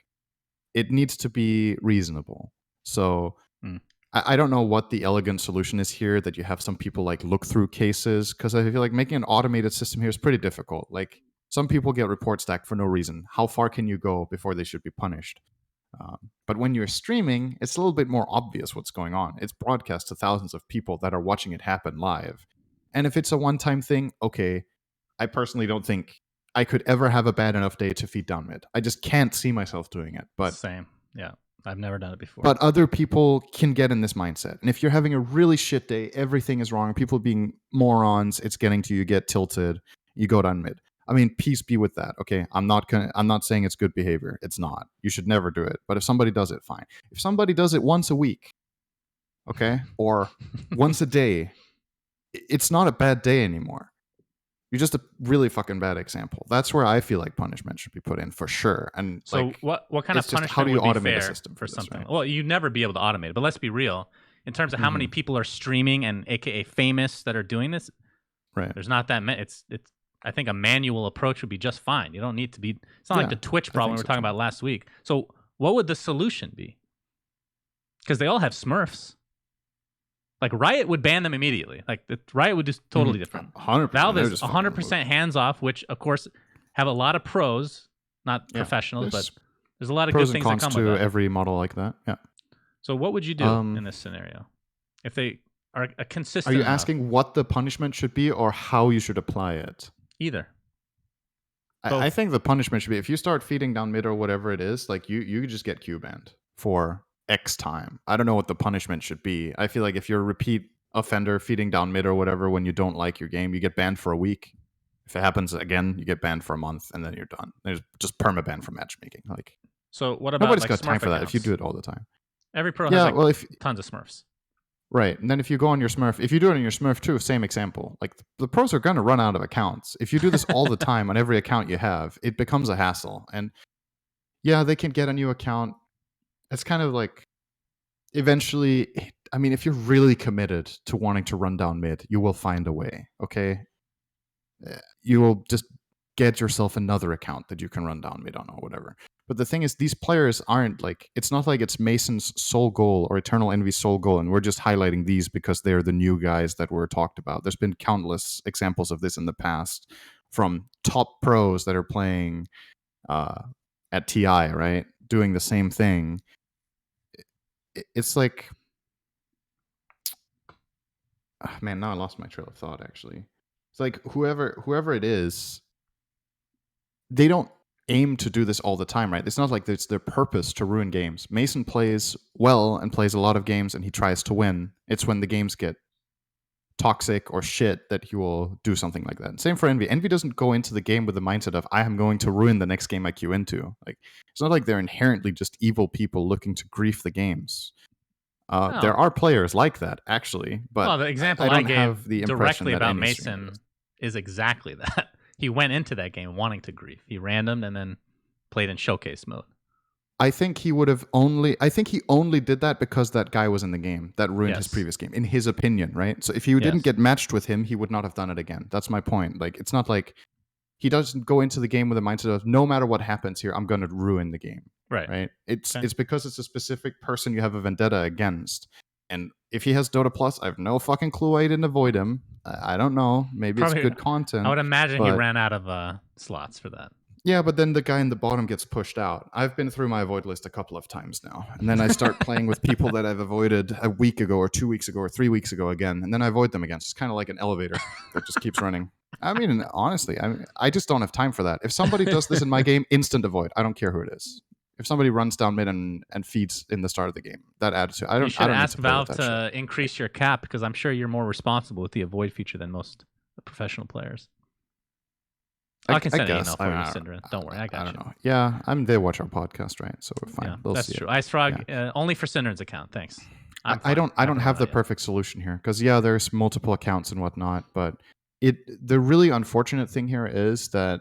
it needs to be reasonable. So I don't know what the elegant solution is here, that you have some people like look through cases, because I feel like making an automated system here is pretty difficult. Like, some people get report stacked for no reason. How far can you go before they should be punished? But when you're streaming, it's a little bit more obvious what's going on. It's broadcast to thousands of people that are watching it happen live. And if it's a one-time thing, okay, I personally don't think I could ever have a bad enough day to feed down mid. I just can't see myself doing it. But same. Yeah. I've never done it before. But other people can get in this mindset. And if you're having a really shit day, everything is wrong, people being morons, it's getting to you, get tilted, you go down mid. I mean, peace be with that. Okay, I'm not saying it's good behavior. It's not. You should never do it. But if somebody does it, fine. If somebody does it once a week, okay, or once a day, it's not a bad day anymore. You're just a really fucking bad example. That's where I feel like punishment should be put in for sure. And so, like, what kind of punishment how do you would automate be fair a system for this, something? right? Well, you'd never be able to automate it. But let's be real. In terms of how many people are streaming and AKA famous that are doing this, right? There's not that many. It's. I think a manual approach would be just fine. You don't need to be. It's not like the Twitch problem we were talking about last week. So what would the solution be? Because they all have Smurfs. Like, Riot would ban them immediately. Like, Riot would just totally different. 100%. Valve is 100% hands off, which of course have a lot of pros, not professionals, but there's a lot of good things that come with that. Pros and cons to every model like that. Yeah. So what would you do in this scenario if they are consistent Are you enough? asking what the punishment should be or how you should apply it? Either. I think the punishment should be if you start feeding down mid or whatever it is, like you just get Q banned for X time. I don't know what the punishment should be. I feel like if you're a repeat offender feeding down mid or whatever when you don't like your game, you get banned for a week. If it happens again, you get banned for a month and then you're done. There's just perma-ban from matchmaking. Like, so what about nobody's like got Smurf time for that accounts? if you do it all the time. Every pro has like tons of Smurfs. Right. And then if you go on your Smurf, if you do it on your Smurf too, same example. Like the pros are going to run out of accounts. If you do this all the time on every account you have, it becomes a hassle. And yeah, they can get a new account. It's kind of like eventually, I mean, if you're really committed to wanting to run down mid, you will find a way. Okay. You will just get yourself another account that you can run down mid on or whatever. But the thing is, these players aren't like, it's not like it's Mason's sole goal or Eternal Envy's sole goal, and we're just highlighting these because they're the new guys that were talked about. There's been countless examples of this in the past from top pros that are playing at TI, right? Doing the same thing. It's like, man, now I lost my trail of thought, actually. It's like whoever it is, they don't aim to do this all the time, right? It's not like it's their purpose to ruin games. Mason plays well and plays a lot of games and he tries to win. It's when the games get toxic or shit that he will do something like that. And same for Envy. Envy doesn't go into the game with the mindset of I am going to ruin the next game I queue into. Like, it's not like they're inherently just evil people looking to grief the games. There are players like that, actually, but the example I don't gave have the impression directly that about any Mason is exactly that. He went into that game wanting to grief. He randomed and then played in showcase mode. I think he only did that because that guy was in the game that ruined his previous game, in his opinion, right? So if he didn't get matched with him, he would not have done it again. That's my point. Like, it's not like he doesn't go into the game with a mindset of no matter what happens here, I'm going to ruin the game. Right? It's because it's a specific person you have a vendetta against. And if he has Dota Plus, I have no fucking clue why he didn't avoid him. I don't know. Maybe it's good content. I would imagine he ran out of slots for that. Yeah, but then the guy in the bottom gets pushed out. I've been through my avoid list a couple of times now. And then I start playing with people that I've avoided a week ago or 2 weeks ago or 3 weeks ago again. And then I avoid them again. It's kind of like an elevator that just keeps running. I mean, honestly, I just don't have time for that. If somebody does this in my game, instant avoid. I don't care who it is. If somebody runs down mid and feeds in the start of the game, that attitude, I don't. You should ask Valve to increase your cap because I'm sure you're more responsible with the avoid feature than most professional players. I can send an email for you, Syndra. Don't worry, I got you. I don't know. Yeah, they watch our podcast, right? So we're fine. Yeah, that's true. Ice Frog, only for Syndra's account. Thanks. I don't have the perfect solution here because there's multiple accounts and whatnot, but the really unfortunate thing here is that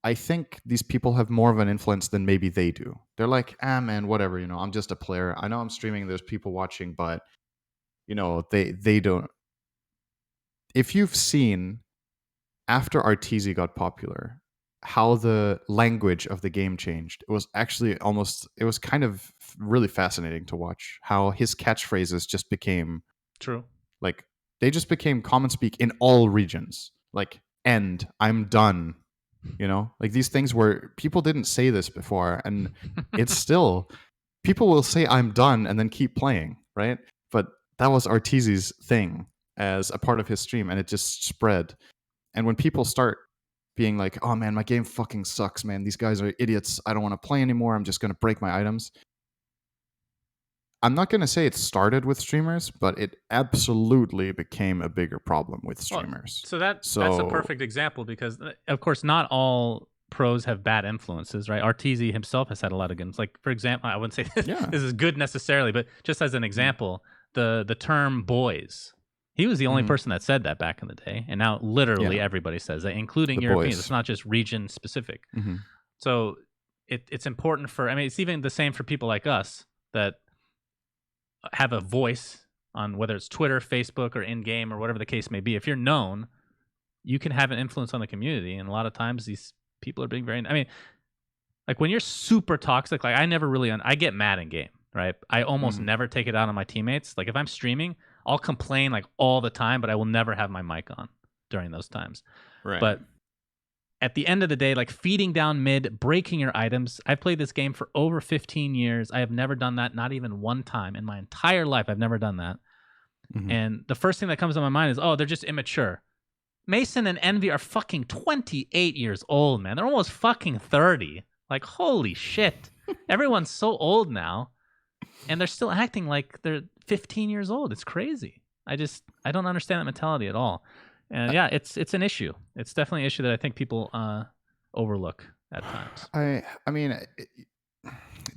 I think these people have more of an influence than maybe they do. They're like, man, whatever, I'm just a player. I know I'm streaming, there's people watching, but they don't. If you've seen after Arteezy got popular, how the language of the game changed, it was actually kind of really fascinating to watch how his catchphrases just became true. Like, they just became common speak in all regions. Like, end, I'm done. Like these things where people didn't say this before, and it's still, people will say I'm done and then keep playing, right? But that was Arteezy's thing as a part of his stream, and it just spread. And when people start being like, oh man, my game fucking sucks, man, these guys are idiots, I don't want to play anymore, I'm just going to break my items. I'm not going to say it started with streamers, but it absolutely became a bigger problem with streamers. Well, that's a perfect example because, of course, not all pros have bad influences, right? Arteezy himself has had a lot of good. Like, for example, I wouldn't say this is good necessarily, but just as an example, the term boys. He was the only person that said that back in the day, and now literally everybody says that, including the Europeans. Boys. It's not just region specific. Mm-hmm. So it's important it's even the same for people like us that have a voice on whether it's Twitter, Facebook, or in-game, or whatever the case may be. If you're known, you can have an influence on the community, and a lot of times these people are being very... like when you're super toxic, like I get mad in game, right? I almost never take it out on my teammates. Like if I'm streaming, I'll complain like all the time, but I will never have my mic on during those times. Right. But at the end of the day, like feeding down mid, breaking your items. I've played this game for over 15 years. I have never done that, not even one time in my entire life. I've never done that. Mhm. And the first thing that comes to my mind is, oh, they're just immature. Mason and Envy are fucking 28 years old, man. They're almost fucking 30. Like, holy shit. Everyone's so old now, and they're still acting like they're 15 years old. It's crazy. I don't understand that mentality at all. And yeah, it's an issue. It's definitely an issue that I think people overlook at times. I mean,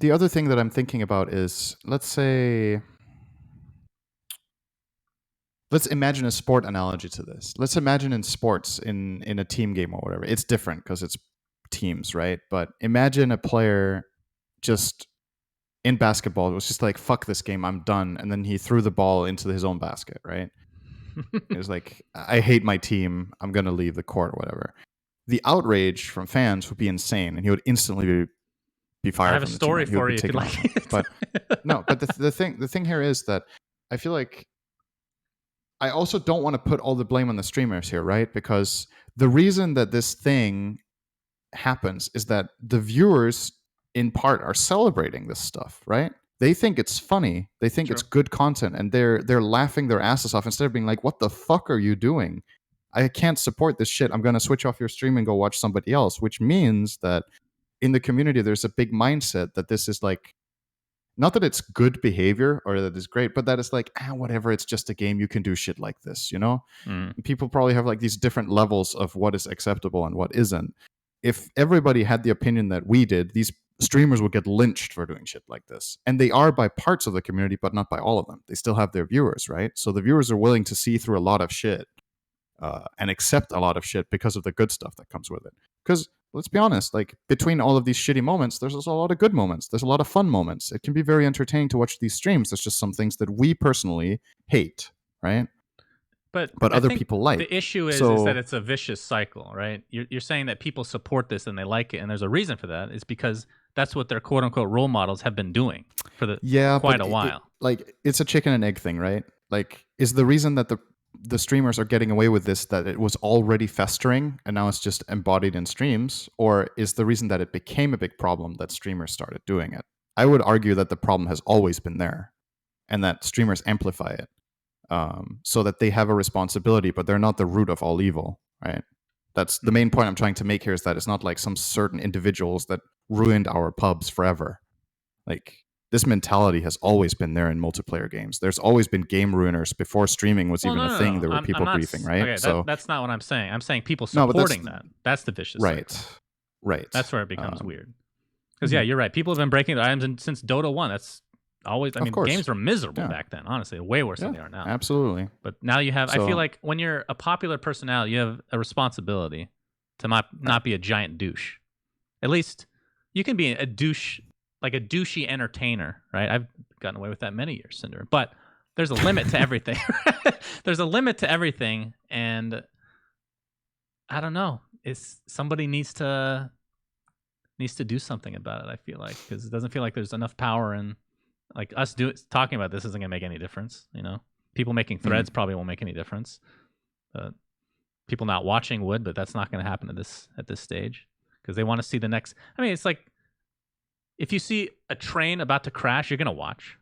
the other thing that I'm thinking about is, let's imagine a sport analogy to this. Let's imagine in sports, in a team game or whatever. It's different because it's teams, right? But imagine a player just in basketball was just like, fuck this game, I'm done. And then he threw the ball into his own basket, right? It was like, I hate my team, I'm going to leave the court or whatever. The outrage from fans would be insane, and he would instantly be fired. I have a from the story team. He would for be you if you'd taken like off. it. But no, but the thing here is that I feel like I also don't want to put all the blame on the streamers here, right? Because the reason that this thing happens is that the viewers, in part, are celebrating this stuff, right? They think it's funny, they think True. it's good content, and they're laughing their asses off instead of being like, "What the fuck are you doing? I can't support this shit. I'm going to switch off your stream and go watch somebody else." Which means that in the community, there's a big mindset that this is like, not that it's good behavior or that it's great, but that it's like, whatever, it's just a game, you can do shit like this, you know? People probably have like these different levels of what is acceptable and what isn't. If everybody had the opinion that we did, these streamers would get lynched for doing shit like this. And they are by parts of the community, but not by all of them. They still have their viewers, right? So the viewers are willing to see through a lot of shit and accept a lot of shit because of the good stuff that comes with it. Because let's be honest, like between all of these shitty moments, there's also a lot of good moments. There's a lot of fun moments. It can be very entertaining to watch these streams. There's just some things that we personally hate, right? But I other think people like. the issue is So, that it's a vicious cycle, right? You're saying that people support this and they like it, and there's a reason for that. It's because that's what their quote unquote role models have been doing for quite a while. Like it's a chicken and egg thing, right? Like, is the reason that the streamers are getting away with this that it was already festering and now it's just embodied in streams, or is the reason that it became a big problem that streamers started doing it? I would argue that the problem has always been there, and that streamers amplify it. So that they have a responsibility, but they're not the root of all evil, right? That's the main point I'm trying to make here, is that it's not like some certain individuals that ruined our pubs forever. Like, this mentality has always been there in multiplayer games. There's always been game ruiners before streaming was even a thing. There were people griefing, right? Okay, so that's not what I'm saying. I'm saying people supporting that. That's the vicious cycle. Right. That's where it becomes weird. Because yeah, you're right. People have been breaking their items since Dota 1. That's always, I mean, games were miserable back then, honestly, way worse than they are now. Absolutely. But now you have, I feel like when you're a popular personality, you have a responsibility to not be a giant douche. At least you can be a douche, like a douchey entertainer, right? I've gotten away with that many years, Cinder. But there's a limit to everything. There's a limit to everything, and I don't know. Somebody needs to do something about it, I feel like, because it doesn't feel like there's enough power in, like, us talking about this isn't gonna make any difference. You know, people making threads probably won't make any difference. People not watching would, but that's not going to happen at this stage, because they want to see the next. I mean, it's like if you see a train about to crash, you're gonna watch.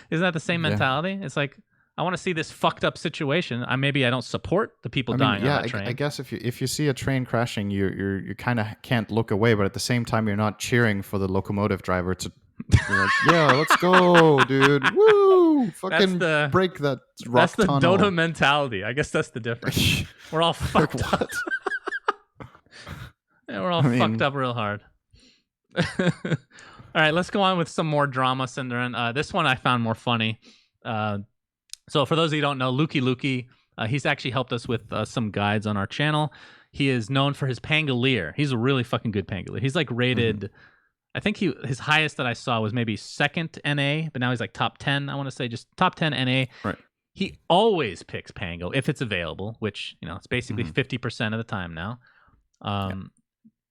Isn't that the same mentality? It's like, I want to see this fucked up situation. Maybe I don't support the people dying on that train. I guess if you see a train crashing, you kind of can't look away, but at the same time, you're not cheering for the locomotive driver to. You're like, yeah, let's go, dude. Woo! Fucking break that rock That's the tunnel. Dota mentality. I guess that's the difference. We're all fucked up. Yeah, we're all fucked up real hard. All right, let's go on with some more drama, Cinderin. This one I found more funny. So for those of you who don't know, Lukey, he's actually helped us with some guides on our channel. He is known for his Pangolier. He's a really fucking good Pangolier. He's like rated... I think his highest that I saw was maybe second NA, but now he's like top 10. I want to say just top 10 NA. Right. He always picks Pango if it's available, which, you know, it's basically 50% of the time now.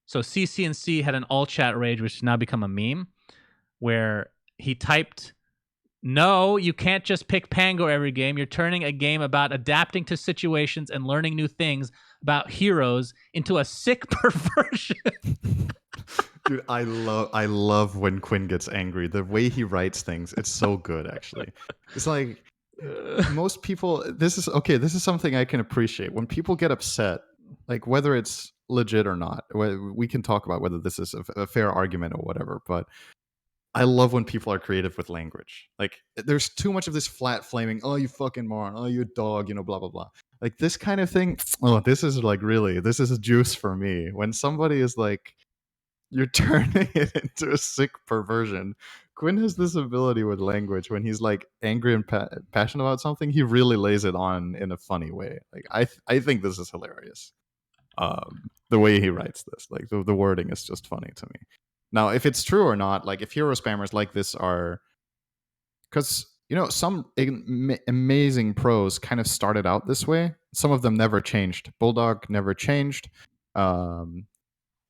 So CCNC had an all chat rage, which has now become a meme, where he typed No, you can't just pick Pango every game. You're turning a game about adapting to situations and learning new things about heroes into a sick perversion. Dude, I love when Quinn gets angry. The way he writes things, it's so good actually. It's like most people, this is something I can appreciate. When people get upset, like whether it's legit or not, we can talk about whether this is a fair argument or whatever, but I love when people are creative with language. Like there's too much of this flat flaming, oh you fucking moron, oh you dog, blah blah blah. Like this kind of thing, oh, this is like really, this is a juice for me. When somebody is like, you're turning it into a sick perversion. Quinn has this ability with language when he's like angry and passionate about something, he really lays it on in a funny way. Like I think this is hilarious. The way he writes this, like the wording is just funny to me. Now, if it's true or not, like if hero spammers like this are, because some amazing pros kind of started out this way. Some of them never changed. Bulldog never changed. Um,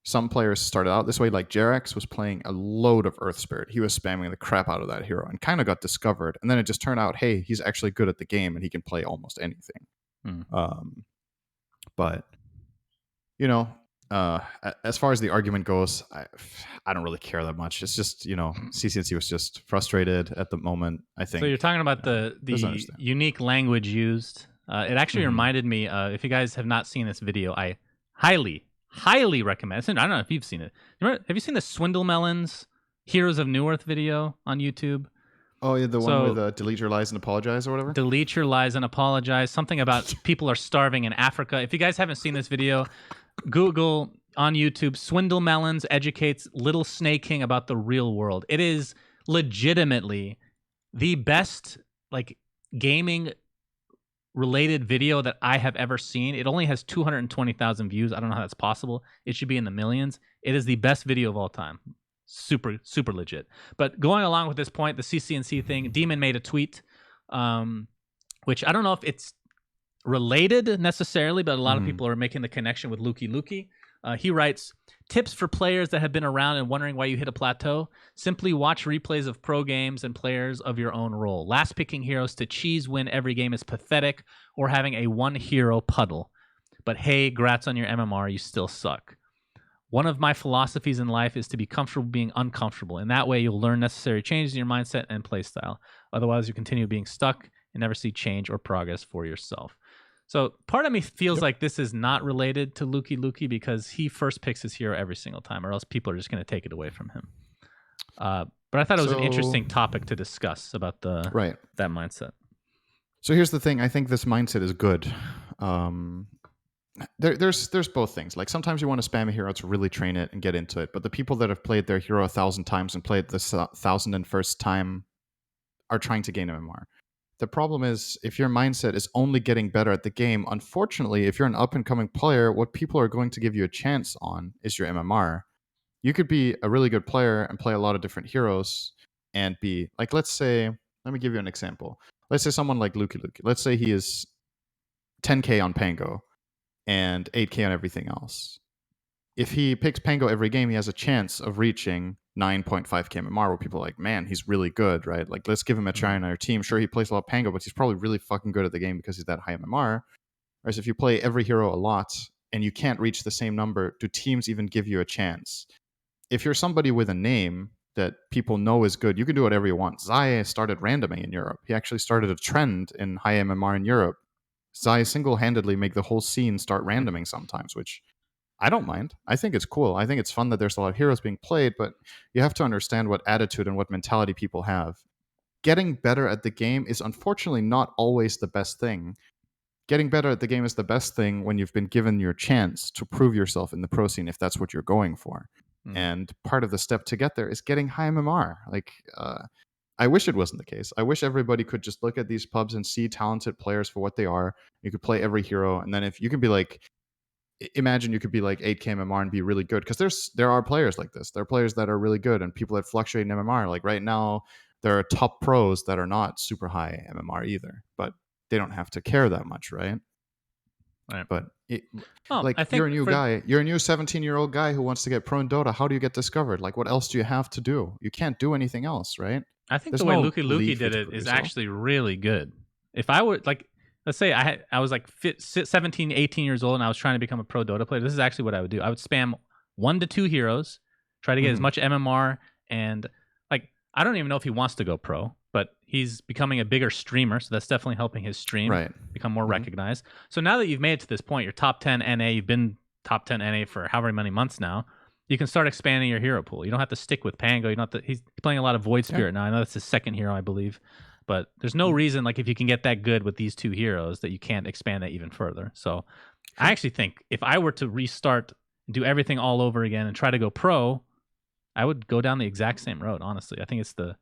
some players started out this way, like Jerax was playing a load of Earth Spirit. He was spamming the crap out of that hero and kind of got discovered. And then it just turned out, hey, he's actually good at the game and he can play almost anything. But as far as the argument goes, I don't really care that much. It's just CCNC was just frustrated at the moment. I think. So you're talking about the unique language used. It actually reminded me. If you guys have not seen this video, I highly recommend. I don't know if you've seen it. Have you seen the Swindle Melons Heroes of New Earth video on YouTube? Oh yeah, the one with delete your lies and apologize or whatever. Delete your lies and apologize. Something about people are starving in Africa. If you guys haven't seen this video, Google on YouTube, Swindle Melons educates Little Snake King about the real world. It is legitimately the best gaming related video that I have ever seen. It only has 220,000 views. I don't know how that's possible. It should be in the millions. It is the best video of all time. Super legit. But going along with this point, the CCNC thing, Demon made a tweet, which I don't know if it's related necessarily, but a lot of people are making the connection with Lukey. He writes, tips for players that have been around and wondering why you hit a plateau. Simply watch replays of pro games and players of your own role. Last picking heroes to cheese win every game is pathetic, or having a one hero puddle. But hey, grats on your MMR, you still suck. One of my philosophies in life is to be comfortable being uncomfortable. In that way, you'll learn necessary changes in your mindset and playstyle. Otherwise, you continue being stuck and never see change or progress for yourself. So part of me feels like this is not related to Lukey because he first picks his hero every single time, or else people are just going to take it away from him. But I thought it was an interesting topic to discuss about that mindset. So here's the thing. I think this mindset is good. There's both things. Like sometimes you want to spam a hero to really train it and get into it, but the people that have played their hero 1,000 times and played this 1,001st time are trying to gain MMR. The problem is if your mindset is only getting better at the game, unfortunately, if you're an up-and-coming player, what people are going to give you a chance on is your MMR. You could be a really good player and play a lot of different heroes and be, like, let me give you an example. Let's say someone like Lukey. Let's say he is 10k on Pango and 8k on everything else. If he picks Pango every game, he has a chance of reaching 9.5k MMR, where people are like, man, he's really good, right? Like, let's give him a try on our team. Sure, he plays a lot of Pango, but he's probably really fucking good at the game because he's that high MMR. Whereas if you play every hero a lot and you can't reach the same number, do teams even give you a chance? If you're somebody with a name that people know is good, you can do whatever you want. Zai started randoming in Europe. He actually started a trend in high MMR in Europe. Zai single-handedly make the whole scene start randoming sometimes, which I don't mind. I think it's cool. I think it's fun that there's a lot of heroes being played, but you have to understand what attitude and what mentality people have. Getting better at the game is unfortunately not always the best thing. Getting better at the game is the best thing when you've been given your chance to prove yourself in the pro scene, if that's what you're going for. And part of the step to get there is getting high MMR. I wish it wasn't the case. I wish everybody could just look at these pubs and see talented players for what they are. You could play every hero, and then if you can be like, imagine you could be like 8k MMR and be really good, because there are players like this. There are players that are really good and people that fluctuate in MMR. Like right now, there are top pros that are not super high MMR either, but they don't have to care that much, right? Right. But Oh, I like you're think a new for guy, you're a new 17-year-old guy who wants to get pro in Dota. How do you get discovered? Like, what else do you have to do? You can't do anything else, right? I think the There's way no Luki league Luki for you did to it prove is yourself. actually really good. If I were like, let's say I was like 17, 18 years old and I was trying to become a pro Dota player, this is actually what I would do. I would spam 1 to 2 heroes, try to get as Mhm. much MMR, and like I don't even know if he wants to go pro, but he's becoming a bigger streamer, so that's definitely helping his stream Right. become more Mhm. recognized. So now that you've made it to this point, you're top 10 NA, you've been top 10 NA for however many months now. You can start expanding your hero pool. You don't have to stick with Pango. You don't have to, he's playing a lot of Void Yeah. Spirit now. I know that's his second hero, I believe. But there's no Mhm. reason, like if you can get that good with these 2 heroes, that you can't expand that even further. So I Sure. actually think if I were to restart and do everything all over again and try to go pro, I would go down the exact same road. Honestly, I think it's the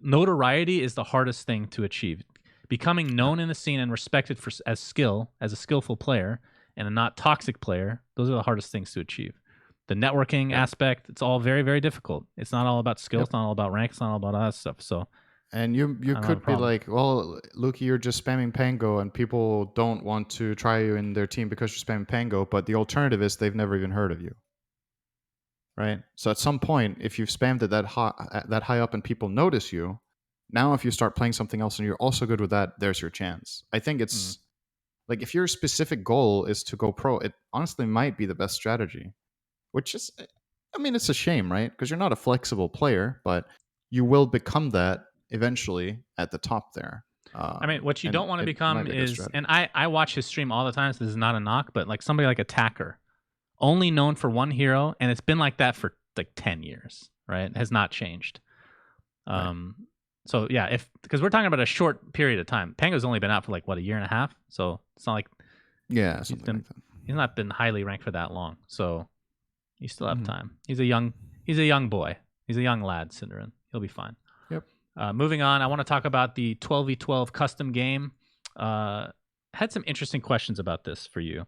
notoriety is the hardest thing to achieve. Becoming Yeah. known in the scene and respected for as a skillful player and a not toxic player, those are the hardest things to achieve. The networking Yep. aspect, it's all very, very difficult. It's not all about skill. Yep. It's not all about rank. It's not all about all that stuff. So And you I don't have a could be problem. like, well, Luki, you're just spamming Pango, and people don't want to try you in their team because you're spamming Pango. But the alternative is they've never even heard of you, right? So at some point, if you've spammed it that high up and people notice you, now if you start playing something else and you're also good with that, there's your chance. I think Mm. it's like if your specific goal is to go pro, it honestly might be the best strategy. Which is, I mean, it's a shame, right? Because you're not a flexible player, but you will become that eventually at the top there. I mean, what you And don't want to it might become be a good is, strategy. and I watch his stream all the time, so this is not a knock, but like somebody like Attacker, only known for one hero, and it's been like that for like 10 years, right? It has not changed. Right. Um, so yeah, if because we're talking about a short period of time, Pango's only been out for like what, a year and a half, so it's not like Yeah, he's something been like that. he's not been highly ranked for that long. So you still have Mhm. time. He's a young boy. He's a young lad, Cinderin. He'll be fine. Yep. Moving on, I want to talk about the 12v12 custom game. Had some interesting questions about this for you.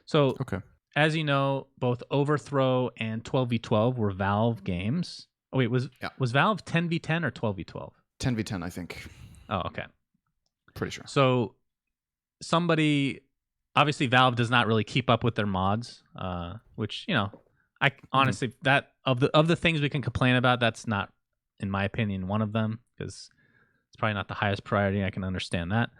So, Okay. as you know, both Overthrow and 12v12 were Valve games. Oh wait, Yeah. was Valve 10v10 or 12v12? 10v10, I think. Oh, okay. Pretty sure. So somebody, obviously Valve does not really keep up with their mods, which I honestly that of the things we can complain about, that's not, in my opinion, one of them, because it's probably not the highest priority. I can understand that.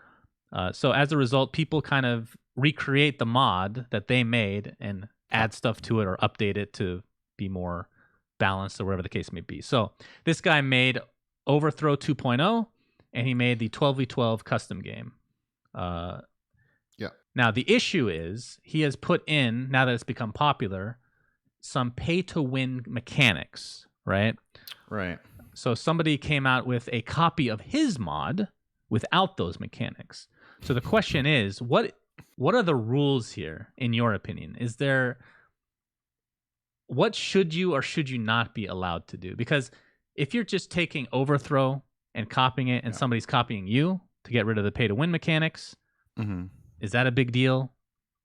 So as a result, people kind of recreate the mod that they made and Yeah. add stuff to it or update it to be more balanced or whatever the case may be. So this guy made Overthrow 2.0 and he made the 12v12 custom game. Yeah. Now the issue is he has put in, now that it's become popular, some pay to win mechanics, right? Right. So somebody came out with a copy of his mod without those mechanics. So the question is, what are the rules here in your opinion? Is there, what should you or should you not be allowed to do? Because if you're just taking Overthrow and copying it and Yeah. somebody's copying you to get rid of the pay to win mechanics, Mm-hmm. is that a big deal?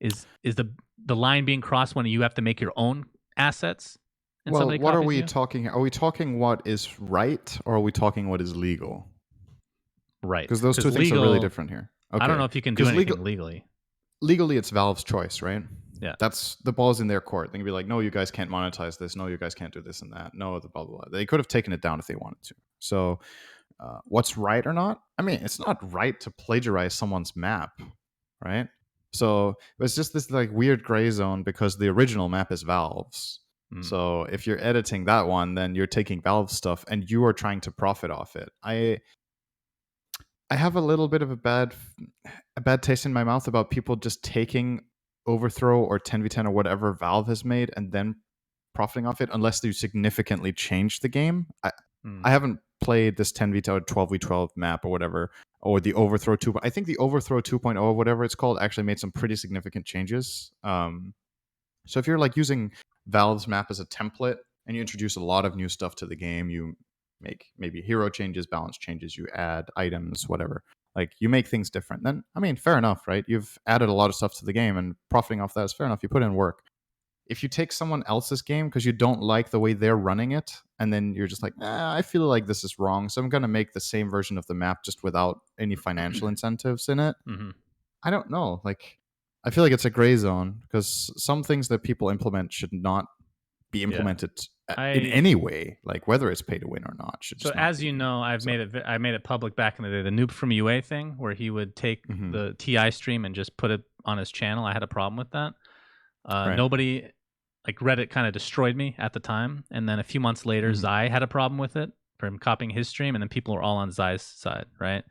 Is the line being crossed when you have to make your own assets and Well, somebody what are copies we you? talking? Are we talking what is right, or are we talking what is legal? Right. Because those two Because things are really legal, different here. I don't know Okay. if you can do Because anything legally. legally it's Valve's choice, right? Yeah. That's the ball's in their court. They can be like, no, you guys can't monetize this. No, you guys can't do this and that. No, the blah blah blah. They could have taken it down if they wanted to. So, what's right or not? I mean, it's not right to plagiarize someone's map, right? So it's just this like weird gray zone because the original map is Valve's. Mm. So if you're editing that one, then you're taking Valve stuff and you are trying to profit off it. I have a little bit of a bad taste in my mouth about people just taking Overthrow or 10v10 or whatever Valve has made and then profiting off it unless you significantly change the game. I haven't played this 10v10 or 12v12 map or whatever, or the Overthrow 2. I think the Overthrow 2.0 or whatever it's called actually made some pretty significant changes. So if you're like using Valve's map as a template and you introduce a lot of new stuff to the game, you make maybe hero changes, balance changes, you add items, whatever. Like you make things different. Then I mean, fair enough, right? You've added a lot of stuff to the game and profiting off that is fair enough. You put in work. If you take someone else's game because you don't like the way they're running it, and then you're just like, I feel like this is wrong, so I'm going to make the same version of the map just without any financial incentives in it. Mm-hmm. I don't know. Like, I feel like it's a gray zone because some things that people implement should not be Yeah. implemented in I any way. Like whether it's pay to win or not should So just not as be. you know, So, I made it public back in the day. The Noob from UA thing, where he would take mhm. the TI stream and just put it on his channel. I had a problem with that. Right. Nobody, like Reddit, kind of destroyed me at the time, and then a few months later, Mhm. Zai had a problem with it for him copying his stream, and then people were all on Zai's side, right?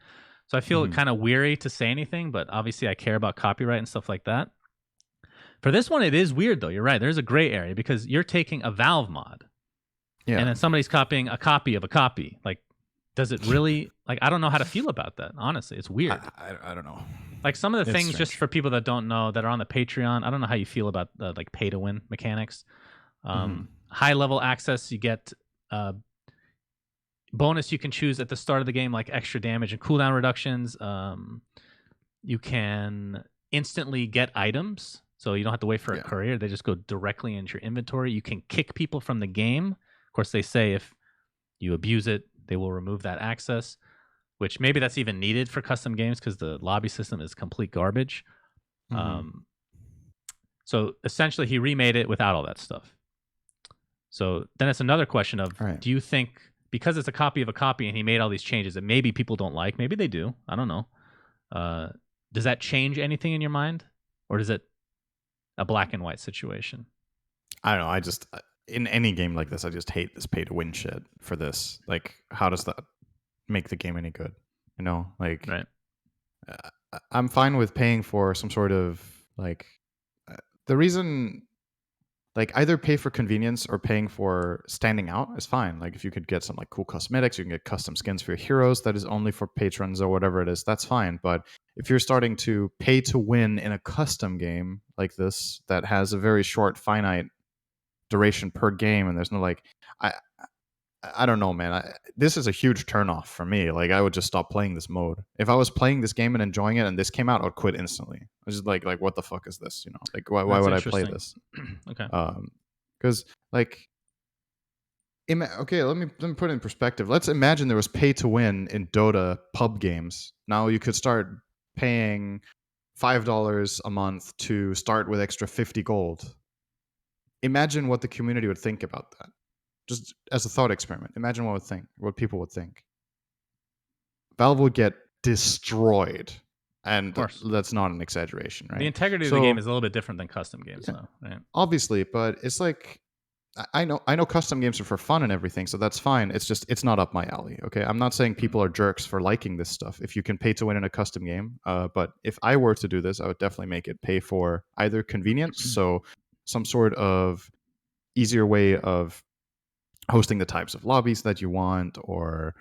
So I feel Mhm. kind of weary to say anything, but obviously I care about copyright and stuff like that. For this one, it is weird though. You're right. There's a gray area because you're taking a Valve mod Yeah. and then somebody's copying a copy of a copy. Like, does it really? Like, I don't know how to feel about that. Honestly, it's weird. I don't know. Like some of the It's things, just strange. for people that don't know, that are on the Patreon. I don't know how you feel about the like pay to win mechanics. Mhm. High level access, you get bonus you can choose at the start of the game, like extra damage and cooldown reductions. You can instantly get items, so you don't have to wait for a Yeah. courier. They just go directly into your inventory. You can kick people from the game. Of course, they say if you abuse it, they will remove that access, which maybe that's even needed for custom games because the lobby system is complete garbage. Mhm. So essentially, he remade it without all that stuff. So then it's another question of, Right. do you think because it's a copy of a copy and he made all these changes that maybe people don't like, maybe they do, I don't know. Does that change anything in your mind, or is it a black and white situation? I don't know. I just in any game like this, I just hate this pay to win shit for this. Like, how does that make the game any good? You know, like Right. I'm fine with paying for some sort of like the reason. Like either pay for convenience or paying for standing out is fine. Like if you could get some like cool cosmetics, you can get custom skins for your heroes that is only for patrons or whatever it is, that's fine. But if you're starting to pay to win in a custom game like this that has a very short finite duration per game and there's no like I don't know, man. This is a huge turnoff for me. Like, I would just stop playing this mode. If I was playing this game and enjoying it, and this came out, I would quit instantly. I was just like, what the fuck is this? You know, like, why That's would I play interesting. this? Okay. Because like, okay, let me put it in perspective. Let's imagine there was pay to win in Dota pub games. Now you could start paying $5 a month to start with extra 50 gold. Imagine what the community would think about that. Just as a thought experiment. Imagine what people would think. Valve would get destroyed, Of and course. that's not an exaggeration, The right? integrity of the game So is a little bit different than custom games, yeah, though, right? obviously, but it's like I know custom games are for fun and everything, so that's fine. It's just it's not up my alley. Okay, I'm not saying people are jerks for liking this stuff. If you can pay to win in a custom game, but if I were to do this, I would definitely make it pay for either convenience, so some sort of easier way of hosting the types of lobbies that you want, or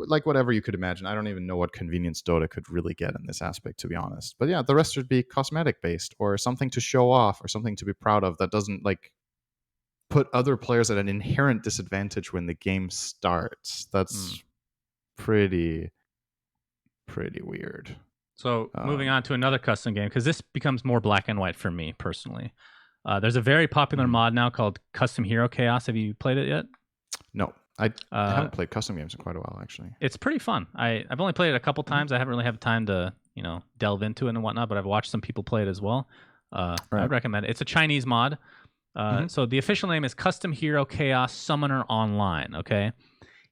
like whatever you could imagine. I don't even know what convenience Dota could really get in this aspect, to be honest. But yeah, the rest should be cosmetic based or something to show off or something to be proud of that doesn't like put other players at an inherent disadvantage when the game starts. That's pretty weird. So moving on to another custom game, because this becomes more black and white for me personally. There's a very popular Mhm. mod now called Custom Hero Chaos. Have you played it yet? No, I Uh, haven't played custom games in quite a while, actually. it's pretty fun. I've only played it a couple Mhm. times. I haven't really had time to delve into it and whatnot, but I've watched some people play it as well. Right. I'd recommend it. It's a Chinese mod. Mhm. So the official name is Custom Hero Chaos Summoner Online. Okay,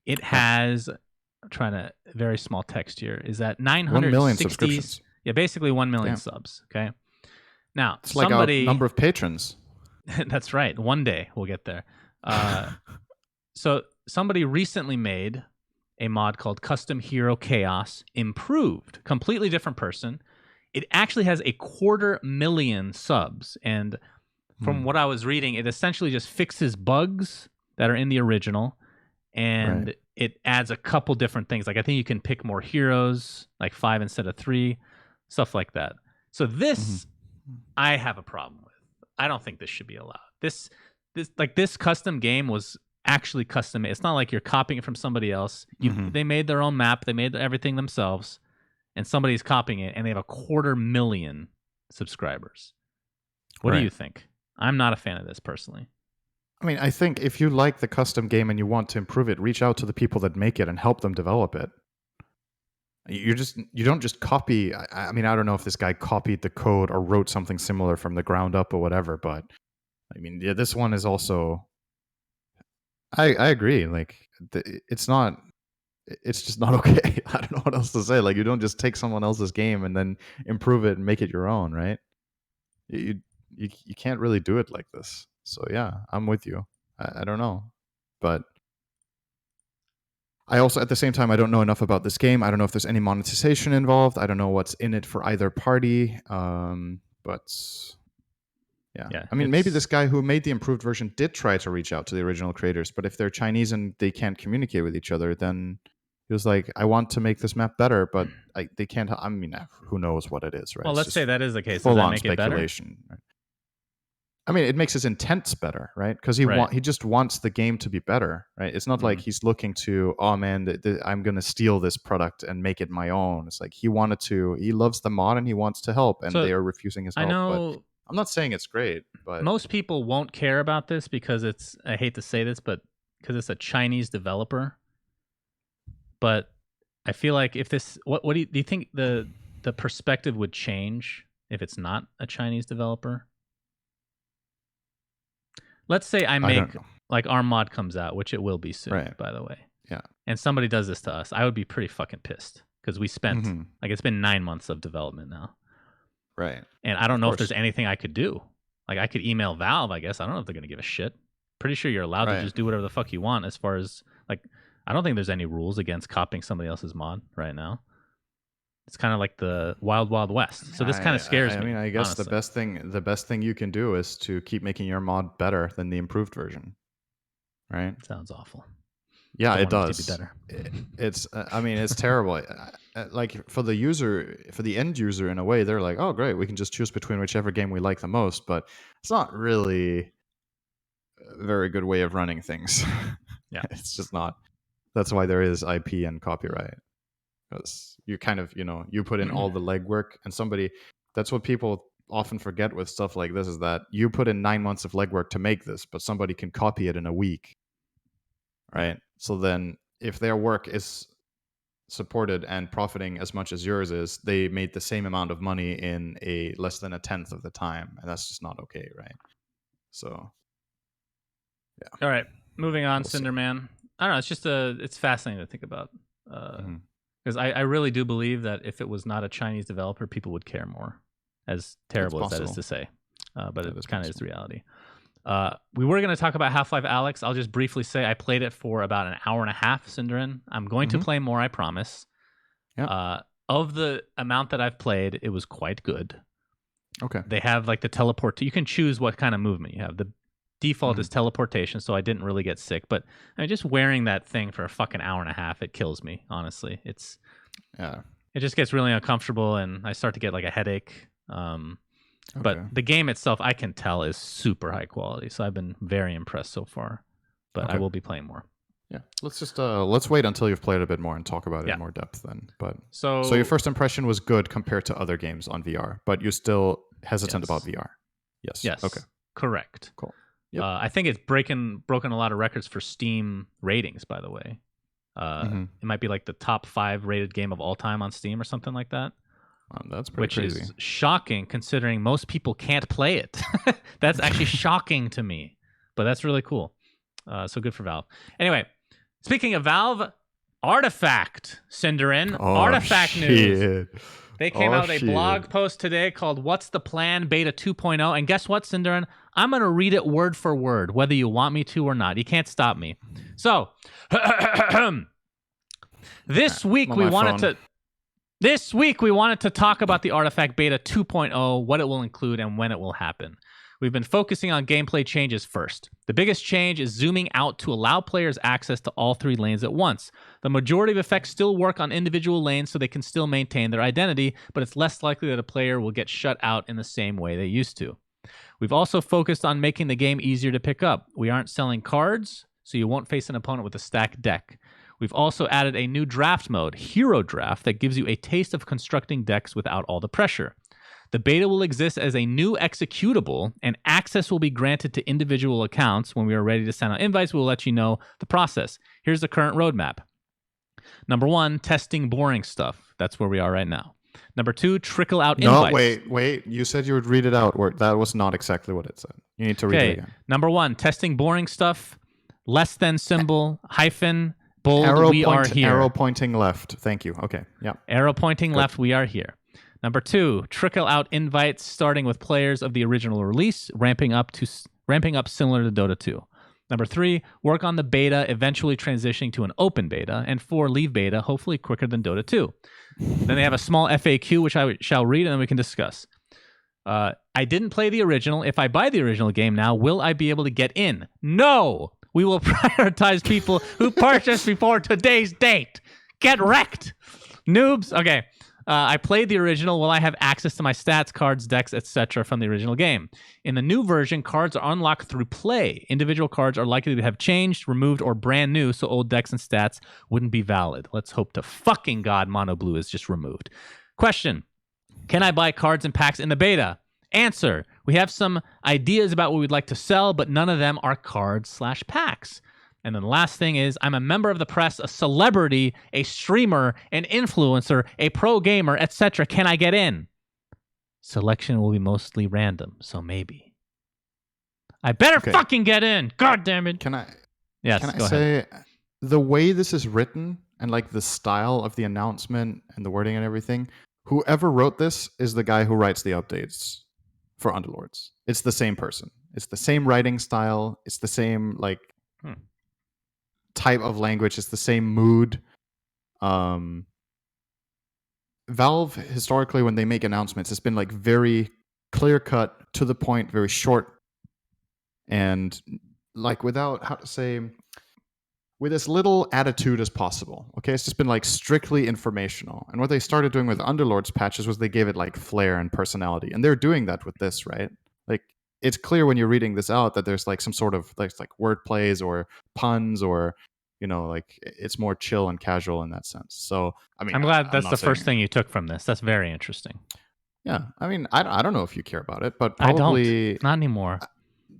it Right. has. I'm trying to very small text here. Is that 1 million 960? subscriptions. Yeah, basically 1 million Damn. subs. Okay. Now It's like our somebody. number of patrons. That's right. One day we'll get there. So somebody recently made a mod called Custom Hero Chaos Improved. Completely different person. It actually has 250,000 subs, and from what I was reading, it essentially just fixes bugs that are in the original, and Right. it adds a couple different things. Like I think you can pick more heroes, like 5 instead of 3, stuff like that. So this I have a problem with. I don't think this should be allowed. This custom game was actually custom made. It's not like you're copying it from somebody else. They made their own map, they made everything themselves, and somebody's copying it, and they have 250,000 subscribers. What do you think? I'm not a fan of this personally. I mean, I think if you like the custom game and you want to improve it, reach out to the people that make it and help them develop it. You don't just copy. I mean, I don't know if this guy copied the code or wrote something similar from the ground up or whatever, but I mean, yeah, this one is also. I agree. Like, it's not. It's just not okay. I don't know what else to say. Like, you don't just take someone else's game and then improve it and make it your own, right? You you can't really do it like this. So yeah, I'm with you. I don't know, but I also, at the same time, I don't know enough about this game. I don't know if there's any monetization involved. I don't know what's in it for either party. But yeah. I mean, maybe this guy who made the improved version did try to reach out to the original creators, but if they're Chinese and they can't communicate with each other, then he was like, I want to make this map better, but they can't. I mean, who knows what it is, right? Well, let's say that is the case. Does Full that on make it better? speculation. Right? I mean, it makes his intents better, right? Because he just wants the game to be better, right? It's not like he's looking to, oh man, I'm going to steal this product and make it my own. It's like he loves the mod and he wants to help, and they are refusing his help. I know. But I'm not saying it's great, but most people won't care about this because I hate to say this, but because it's a Chinese developer. But I feel like if this, what do you think the perspective would change if it's not a Chinese developer? Let's say I make, like, our mod comes out, which it will be soon, by the way. Yeah. And somebody does this to us. I would be pretty fucking pissed because we spent, like, it's been 9 months of development now. Right. And I don't know if there's anything I could do. Like, I could email Valve, I guess. I don't know if they're going to give a shit. Pretty sure you're allowed to just do whatever the fuck you want as far as, like, I don't think there's any rules against copying somebody else's mod right now. It's kind of like the wild, wild west. So this kind of scares me. I mean, I guess honestly. the best thing you can do is to keep making your mod better than the improved version, right? Sounds awful. Yeah, it does. To be better. It's I mean, it's terrible. Like, for the end user, in a way, they're like, oh great, we can just choose between whichever game we like the most. But it's not really a very good way of running things. Yeah, it's just not. That's why there is IP and copyright. Because you kind of, you put in all the legwork, and that's what people often forget with stuff like this, is that you put in 9 months of legwork to make this, but somebody can copy it in a week, right? So then if their work is supported and profiting as much as yours is, they made the same amount of money in a less than a tenth of the time, and that's just not okay, right? So yeah. All right, moving on. Cinderman. I don't know, it's fascinating to think about. Because I really do believe that if it was not a Chinese developer, people would care more, as terrible as that is to say. But it kind of is the reality. We were going to talk about Half-Life Alyx. I'll just briefly say I played it for about an hour and a half, Cinderin. I'm going to play more, I promise. Yep. Of the amount that I've played, it was quite good. Okay. They have like the teleport. You can choose what kind of movement you have. The default is teleportation, so I didn't really get sick. But I mean, just wearing that thing for a fucking hour and a half, it kills me, honestly. It just gets really uncomfortable, and I start to get like a headache. But the game itself, I can tell, is super high quality. So I've been very impressed so far. But I will be playing more. Yeah, let's wait until you've played a bit more and talk about it in more depth then. But so your first impression was good compared to other games on VR, but you're still hesitant about VR. Yes. Okay. Correct. Cool. Yep. I think it's broken a lot of records for Steam ratings, by the way. It might be like the top 5 rated game of all time on Steam or something like that. That's pretty crazy. Which is shocking considering most people can't play it. That's actually shocking to me, but that's really cool. So good for Valve. Anyway, speaking of Valve, Artifact, Cinderin. Artifact news. They came out with a blog post today called What's the Plan? Beta 2.0. And guess what, Cinderin? I'm going to read it word for word, whether you want me to or not. You can't stop me. So, this week we wanted to talk about the Artifact Beta 2.0, what it will include, and when it will happen. We've been focusing on gameplay changes first. The biggest change is zooming out to allow players access to all 3 lanes at once. The majority of effects still work on individual lanes so they can still maintain their identity, but it's less likely that a player will get shut out in the same way they used to. We've also focused on making the game easier to pick up. We aren't selling cards, so you won't face an opponent with a stacked deck. We've also added a new draft mode, Hero Draft, that gives you a taste of constructing decks without all the pressure. The beta will exist as a new executable, and access will be granted to individual accounts. When we are ready to send out invites, we'll let you know the process. Here's the current roadmap. Number 1, testing boring stuff. That's where we are right now. Number 2, trickle out No, invites. wait. You said you would read it out. That was not exactly what it said. You need to read it Okay. again. Number 1, testing boring stuff. Less than symbol, hyphen, bold, Arrow pointing left. Thank you. Okay. Yeah. Arrow pointing left, we are here. Number 2, trickle out invites starting with players of the original release, ramping up similar to Dota 2. Number 3, work on the beta, eventually transitioning to an open beta. And 4, leave beta, hopefully quicker than Dota 2. Then they have a small FAQ, which I shall read, and then we can discuss. I didn't play the original. If I buy the original game now, will I be able to get in? No! We will prioritize people who purchased before today's date. Get wrecked, noobs. Okay. I played the original. Will I have access to my stats, cards, decks, etc. from the original game? In the new version, cards are unlocked through play. Individual cards are likely to have changed, removed, or brand new, so old decks and stats wouldn't be valid. Let's hope to fucking God Mono Blue is just removed. Question. Can I buy cards and packs in the beta? Answer. We have some ideas about what we'd like to sell, but none of them are cards/packs. And then the last thing is, I'm a member of the press, a celebrity, a streamer, an influencer, a pro gamer, etc. Can I get in? Selection will be mostly random, so maybe. I better fucking get in. God damn it. Can I? Yes. Can I go say ahead. the way this is written and like the style of the announcement and the wording and everything? Whoever wrote this is the guy who writes the updates for Underlords. It's the same person. It's the same writing style. It's the same like type of language. It's the same mood. Valve historically, when they make announcements, it's been like very clear cut, to the point, very short, and like without with as little attitude as possible. Okay, it's just been like strictly informational. And what they started doing with Underlords patches was they gave it like flair and personality, and they're doing that with this, right? Like it's clear when you're reading this out that there's like some sort of like word plays or puns, or like it's more chill and casual in that sense. So I mean, I'm glad that's the first thing you took from this. That's very interesting. Yeah, I mean, I don't know if you care about it, but probably I don't. Not anymore.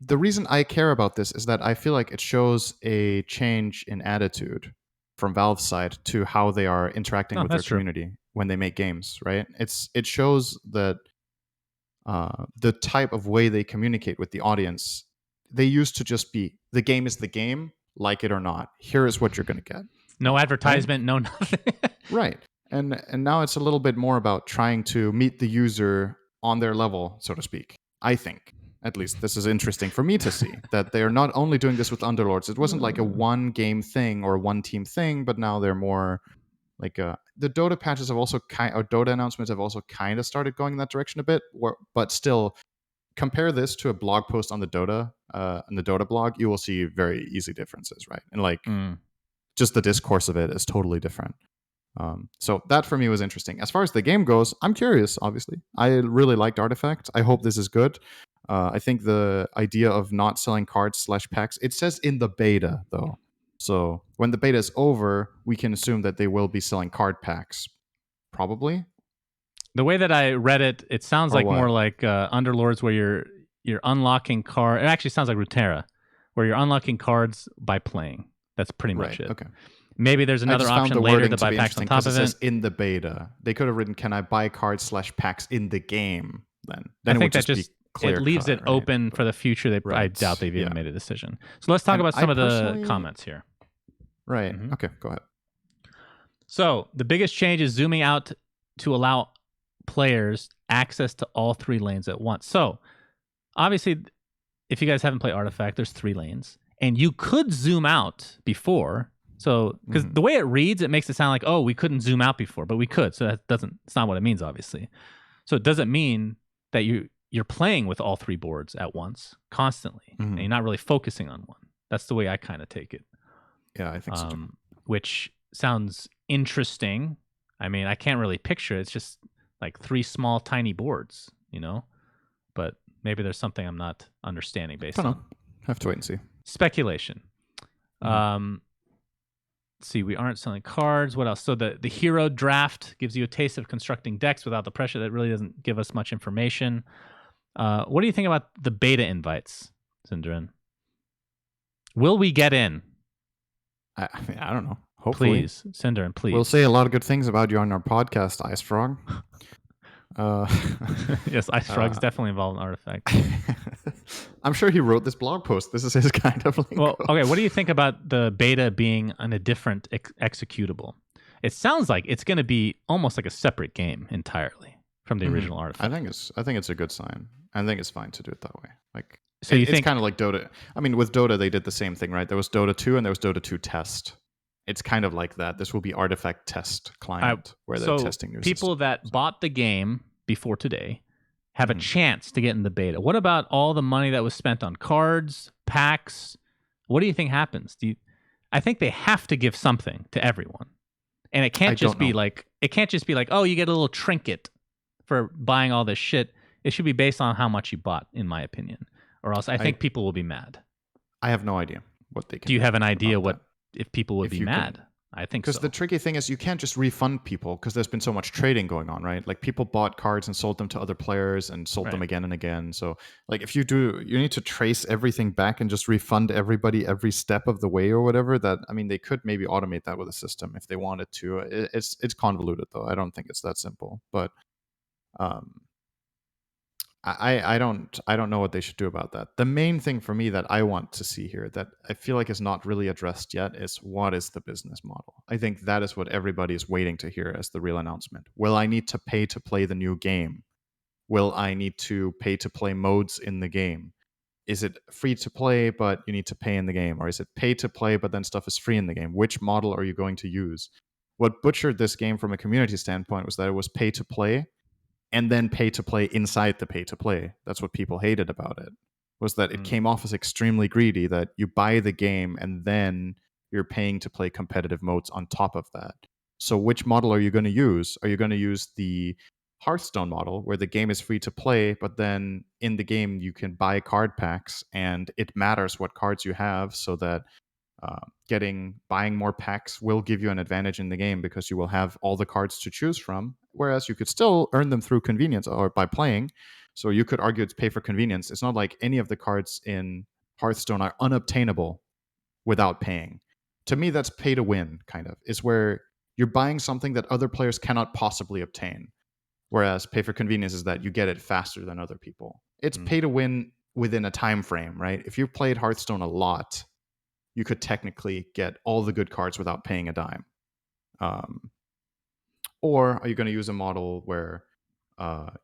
The reason I care about this is that I feel like it shows a change in attitude from Valve's side to how they are interacting with their community when they make games, right? It shows that the type of way they communicate with the audience, they used to just be, the game is the game, like it or not. Here is what you're going to get. No advertisement, no nothing. Right. And now it's a little bit more about trying to meet the user on their level, so to speak. I think. At least this is interesting for me to see, that they're not only doing this with Underlords. It wasn't like a one game thing or one team thing, but now they're more like the Dota patches have also or Dota announcements have also kind of started going in that direction a bit. But still, compare this to a blog post on the Dota blog, you will see very easy differences, right? And like just the discourse of it is totally different. So that for me was interesting. As far as the game goes, I'm curious. Obviously, I really liked Artifact. I hope this is good. I think the idea of not selling cards/packs, it says in the beta though. So when the beta is over, we can assume that they will be selling card packs, probably. The way that I read it, it sounds like more like Underlords, where you're unlocking card. It actually sounds like Runeterra, where you're unlocking cards by playing. That's pretty much it. Okay. Maybe there's another option later to buy packs on top of it. It says in the beta. They could have written, "Can I buy cards/packs in the game?" Then I think that just it leaves it open for the future. I doubt they've even made a decision. So let's talk about some of the comments here. Right. Mm-hmm. Okay, go ahead. So the biggest change is zooming out to allow players access to all 3 lanes at once. So obviously, if you guys haven't played Artifact, there's 3 lanes, and you could zoom out before. So because the way it reads, it makes it sound like, oh, we couldn't zoom out before, but we could. So it's not what it means, obviously. So it doesn't mean that you're playing with all 3 boards at once constantly, and you're not really focusing on one. That's the way I kind of take it. Yeah, I think so. Which sounds interesting. I mean, I can't really picture it. It's just like 3 small, tiny boards, But maybe there's something I'm not understanding based on. Have to wait and see. Speculation. Let's see, we aren't selling cards. What else? So the hero draft gives you a taste of constructing decks without the pressure. That really doesn't give us much information. What do you think about the beta invites, Sindren? Will we get in? I don't know. Hopefully. Please, Cinderin, please. We'll say a lot of good things about you on our podcast, Ice Frog. Yes, Ice Frog's definitely involved in Artifact. I'm sure he wrote this blog post. This is his kind of link. Well, okay, what do you think about the beta being on a different executable? It sounds like it's going to be almost like a separate game entirely from the original Artifact. I think it's a good sign. I think it's fine to do it that way. Like, so you it's think kind of like Dota. I mean, with Dota they did the same thing, right? There was Dota 2 and there was Dota 2 Test. It's kind of like that. This will be Artifact Test client where they're testing new people systems. that bought the game before today have a chance to get in the beta. What about all the money that was spent on cards, packs? What do you think happens? I think they have to give something to everyone. And it can't just be like oh, you get a little trinket for buying all this shit. It should be based on how much you bought, in my opinion. Or else I think people will be mad. I have no idea what they can do. You have an idea if people would be mad? I think so. Because the tricky thing is you can't just refund people because there's been so much trading going on, right? Like people bought cards and sold them to other players and sold them again and again. So like if you do, you need to trace everything back and just refund everybody every step of the way or whatever. They could maybe automate that with a system if they wanted to. It's convoluted though. I don't think it's that simple. But I don't know what they should do about that. The main thing for me that I want to see here that I feel like is not really addressed yet is what is the business model? I think that is what everybody is waiting to hear as the real announcement. Will I need to pay to play the new game? Will I need to pay to play modes in the game? Is it free to play but you need to pay in the game? Or is it pay to play but then stuff is free in the game? Which model are you going to use? What butchered this game from a community standpoint was that it was pay to play and then pay to play inside the pay to play. That's what people hated about it, was that it came off as extremely greedy, that you buy the game and then you're paying to play competitive modes on top of that. So which model are you going to use? Are you going to use the Hearthstone model where the game is free to play, but then in the game you can buy card packs and it matters what cards you have, so that buying more packs will give you an advantage in the game because you will have all the cards to choose from, whereas you could still earn them through convenience or by playing. So you could argue it's pay for convenience. It's not like any of the cards in Hearthstone are unobtainable without paying. To me, that's pay to win, kind of. Is where you're buying something that other players cannot possibly obtain, whereas pay for convenience is that you get it faster than other people. It's pay to win within a time frame, right? If you've played Hearthstone a lot, you could technically get all the good cards without paying a dime. Or are you going to use a model where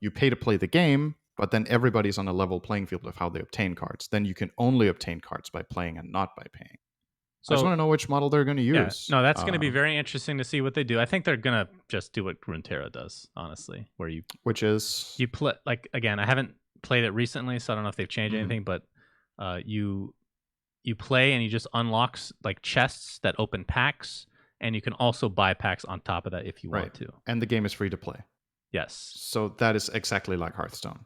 you pay to play the game, but then everybody's on a level playing field of how they obtain cards? Then you can only obtain cards by playing and not by paying. So I just want to know which model they're going to use. No, that's going to be very interesting to see what they do. I think they're going to just do what Runeterra does, honestly, where you play, like, again, I haven't played it recently, so I don't know if they've changed anything, but you play and you just unlock like chests that open packs, and you can also buy packs on top of that if you want to. And the game is free to play. Yes. So that is exactly like Hearthstone.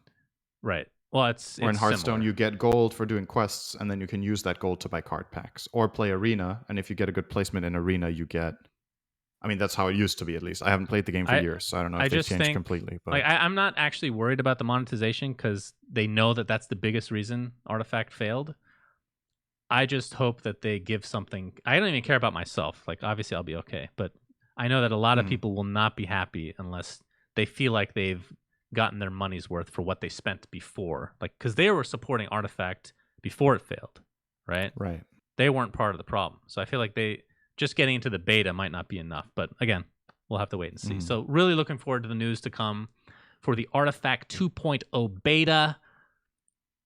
Right. Well, it's in Hearthstone, similar. you get gold for doing quests, and then you can use that gold to buy card packs or play Arena. And if you get a good placement in Arena, you get. I mean, that's how it used to be, at least. I haven't played the game for years, so I don't know if they changed completely. But like, I'm not actually worried about the monetization because they know that that's the biggest reason Artifact failed. I just hope that they give something. I don't even care about myself. Like, obviously, I'll be okay. But I know that a lot of people will not be happy unless they feel like they've gotten their money's worth for what they spent before. Like, because they were supporting Artifact before it failed, right? Right. They weren't part of the problem. So I feel like they just getting into the beta might not be enough. But again, we'll have to wait and see. So really looking forward to the news to come for the Artifact 2.0 beta.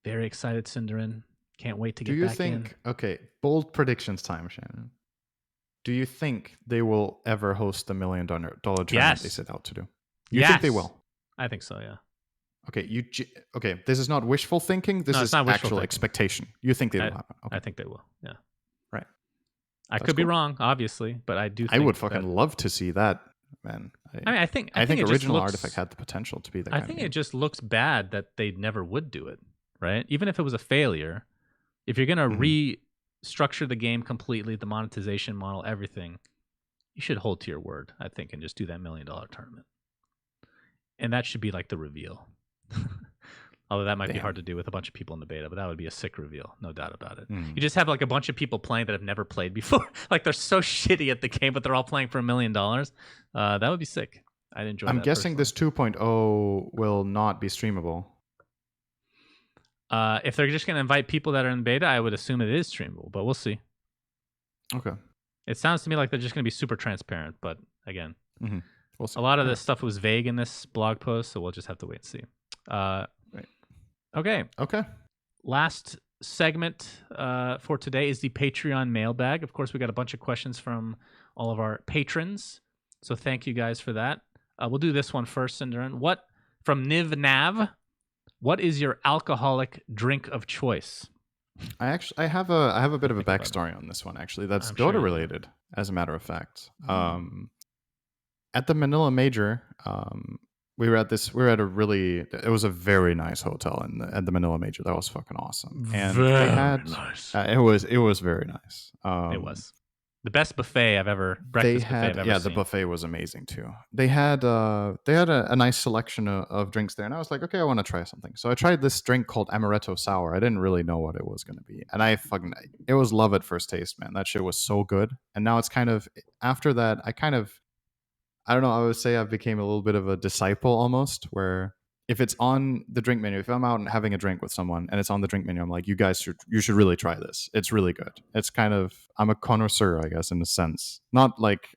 Very excited, Cinderin. Can't wait to get back in. Okay, bold predictions time, Shannon. Do you think they will ever host the $1 million tournament they set out to do? You think they will? I think so, yeah. Okay, this is not wishful thinking. This is actual expectation. You think they will happen? Okay. I think they will, yeah. Right. I could be wrong, obviously, but I do think I would fucking love to see that, man. I think original Artifact had the potential to be that. I think it just looks bad that they never would do it, right? Even if it was a failure, if you're going to restructure the game completely, the monetization model, everything, you should hold to your word, I think, and just do that $1 million tournament. And that should be like the reveal. Although that might be Damn. hard to do with a bunch of people in the beta, but that would be a sick reveal, no doubt about it. Mm. You just have like a bunch of people playing that have never played before. Like they're so shitty at the game, but they're all playing for $1 million. That would be sick. I'd enjoy I'm that. guessing this 2.0 will not be streamable. If they're just going to invite people that are in beta, I would assume it is streamable, but we'll see. Okay. It sounds to me like they're just going to be super transparent, but again, we'll see. A lot of this stuff was vague in this blog post, so we'll just have to wait and see. Right. Okay. Last segment for today is the Patreon mailbag. Of course, we got a bunch of questions from all of our patrons, so thank you guys for that. We'll do this one first, Cinderin. From Niv Nav, what is your alcoholic drink of choice? I have a bit of a backstory on this one, actually. That's Dota related, as a matter of fact. At the Manila Major, it was a very nice hotel at the Manila Major. That was fucking awesome. And they had nice. It was very nice. It was the best buffet I've ever buffet I've ever seen. The buffet was amazing too. They had a nice selection of drinks there, and I was like, okay, I want to try something. So I tried this drink called Amaretto Sour. I didn't really know what it was going to be, and it was love at first taste, man. That shit was so good. And now it's kind of, after that, I don't know, I would say I've became a little bit of a disciple almost, where if it's on the drink menu, if I'm out and having a drink with someone and it's on the drink menu, I'm like, you should really try this. It's really good. It's kind of, I'm a connoisseur, I guess, in a sense. Not like,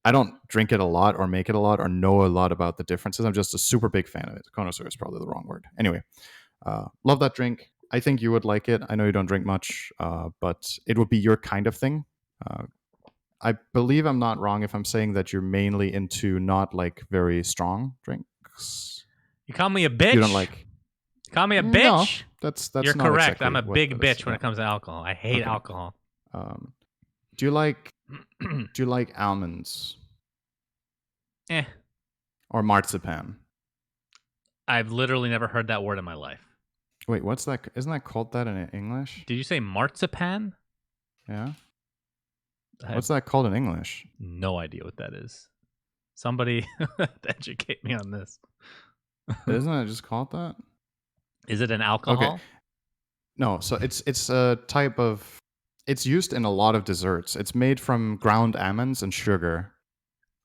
I don't drink it a lot or make it a lot or know a lot about the differences. I'm just a super big fan of it. Connoisseur is probably the wrong word. Anyway, love that drink. I think you would like it. I know you don't drink much, but it would be your kind of thing. I believe I'm not wrong if I'm saying that you're mainly into not like very strong drinks. You call me a bitch? You don't like... Call me a bitch? No, that's You're not correct. exactly I'm a big bitch when yeah. it comes to alcohol. I hate alcohol. Do you like almonds? Or marzipan? I've literally never heard that word in my life. Wait, what's that? Isn't that called that in English? Did you say marzipan? Yeah. What's that called in English? No idea what that is. Somebody educate me on this. Isn't it just called that? Is it an alcohol? Okay. No, so it's a type of... It's used in a lot of desserts. It's made from ground almonds and sugar.